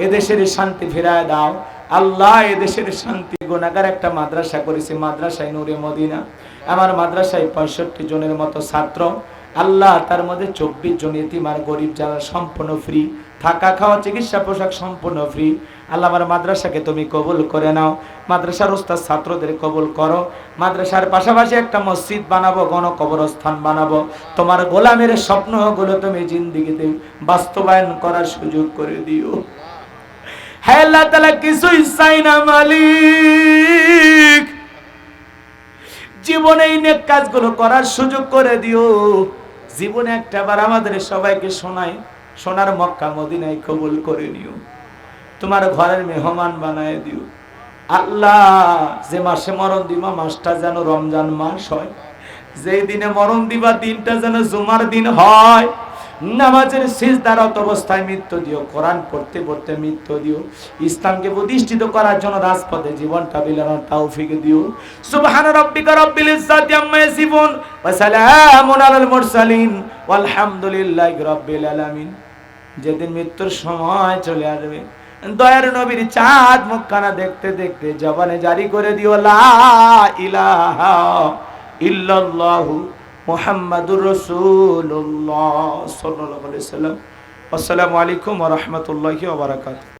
এদেশের শান্তি ফিরায় দাও। আল্লাহ এদেশের শান্তি। গুনাহগার একটা মাদ্রাসা করেছি, মাদ্রাসায় নূরে মদিনা। আমার মাদ্রাসায় 65 জনের মতো ছাত্র, আল্লাহ তার মধ্যে 24 জন ইতিম আর গরিব, যারা সম্পূর্ণ ফ্রি, থাকা খাওয়া চিকিৎসা পোশাক সম্পূর্ণ ফ্রি। আল্লাহ আমার মাদ্রাসাকে তুমি কবুল করে নাও। মাদ্রাসার ওস্তাদ ছাত্রদের কবুল করো। মাদ্রাসার পাশাপাশি একটা মসজিদ বানাবো, গণকবরস্থান বানাবো। তোমার গোলামের স্বপ্নগুলো তুমি জিন্দেগিতে বাস্তবায়ন করার সুযোগ করে দিও। হে আল্লাহ তাআলা, কিছুই চাই না মালিক, জীবনে এই নেক কাজগুলো করার সুযোগ করে দিও। জীবনে একটাবার আমাদের সবাইকে সোনার মক্কা মদিনায় কবুল করে নিও। তোমার ঘরের মেহমান বানায় দিও। আল্লাহ যে মাসে মরণ দিবা, মাসটা যেন রমজান মাস হয়। যেই দিনে মরণ দিবা, দিনটা যেন জুমার দিন হয়। নামাজের সিজদারত অবস্থায় মৃত্যু দিও। কোরআন পড়তে পড়তে মৃত্যু দিও। ইসলামকে প্রতিষ্ঠিত করার জন্য রাজপথে জীবনটা বিলানোর তৌফিক দিও। সুবহান রাব্বিকা রাব্বিল ইজ্জাতি আম্মা ইয়াসিফুন ওয়া সালামুন আলাল মুরসালিন ওয়ালহামদুলিল্লাহি রাব্বিল আলামিন। যেদিন মৃত্যুর সময় চলে আসবে, দয়ার নবীর চাঁদ মুখখানা দেখতে দেখতে জবানে জারি করে দিও, লা ইলাহা ইল্লাল্লাহু মুহাম্মাদুর রাসূলুল্লাহ সাল্লাল্লাহু আলাইহি ওয়াসাল্লাম। আসসালামু আলাইকুম ওয়া রাহমাতুল্লাহি ওয়া বারাকাতুহু।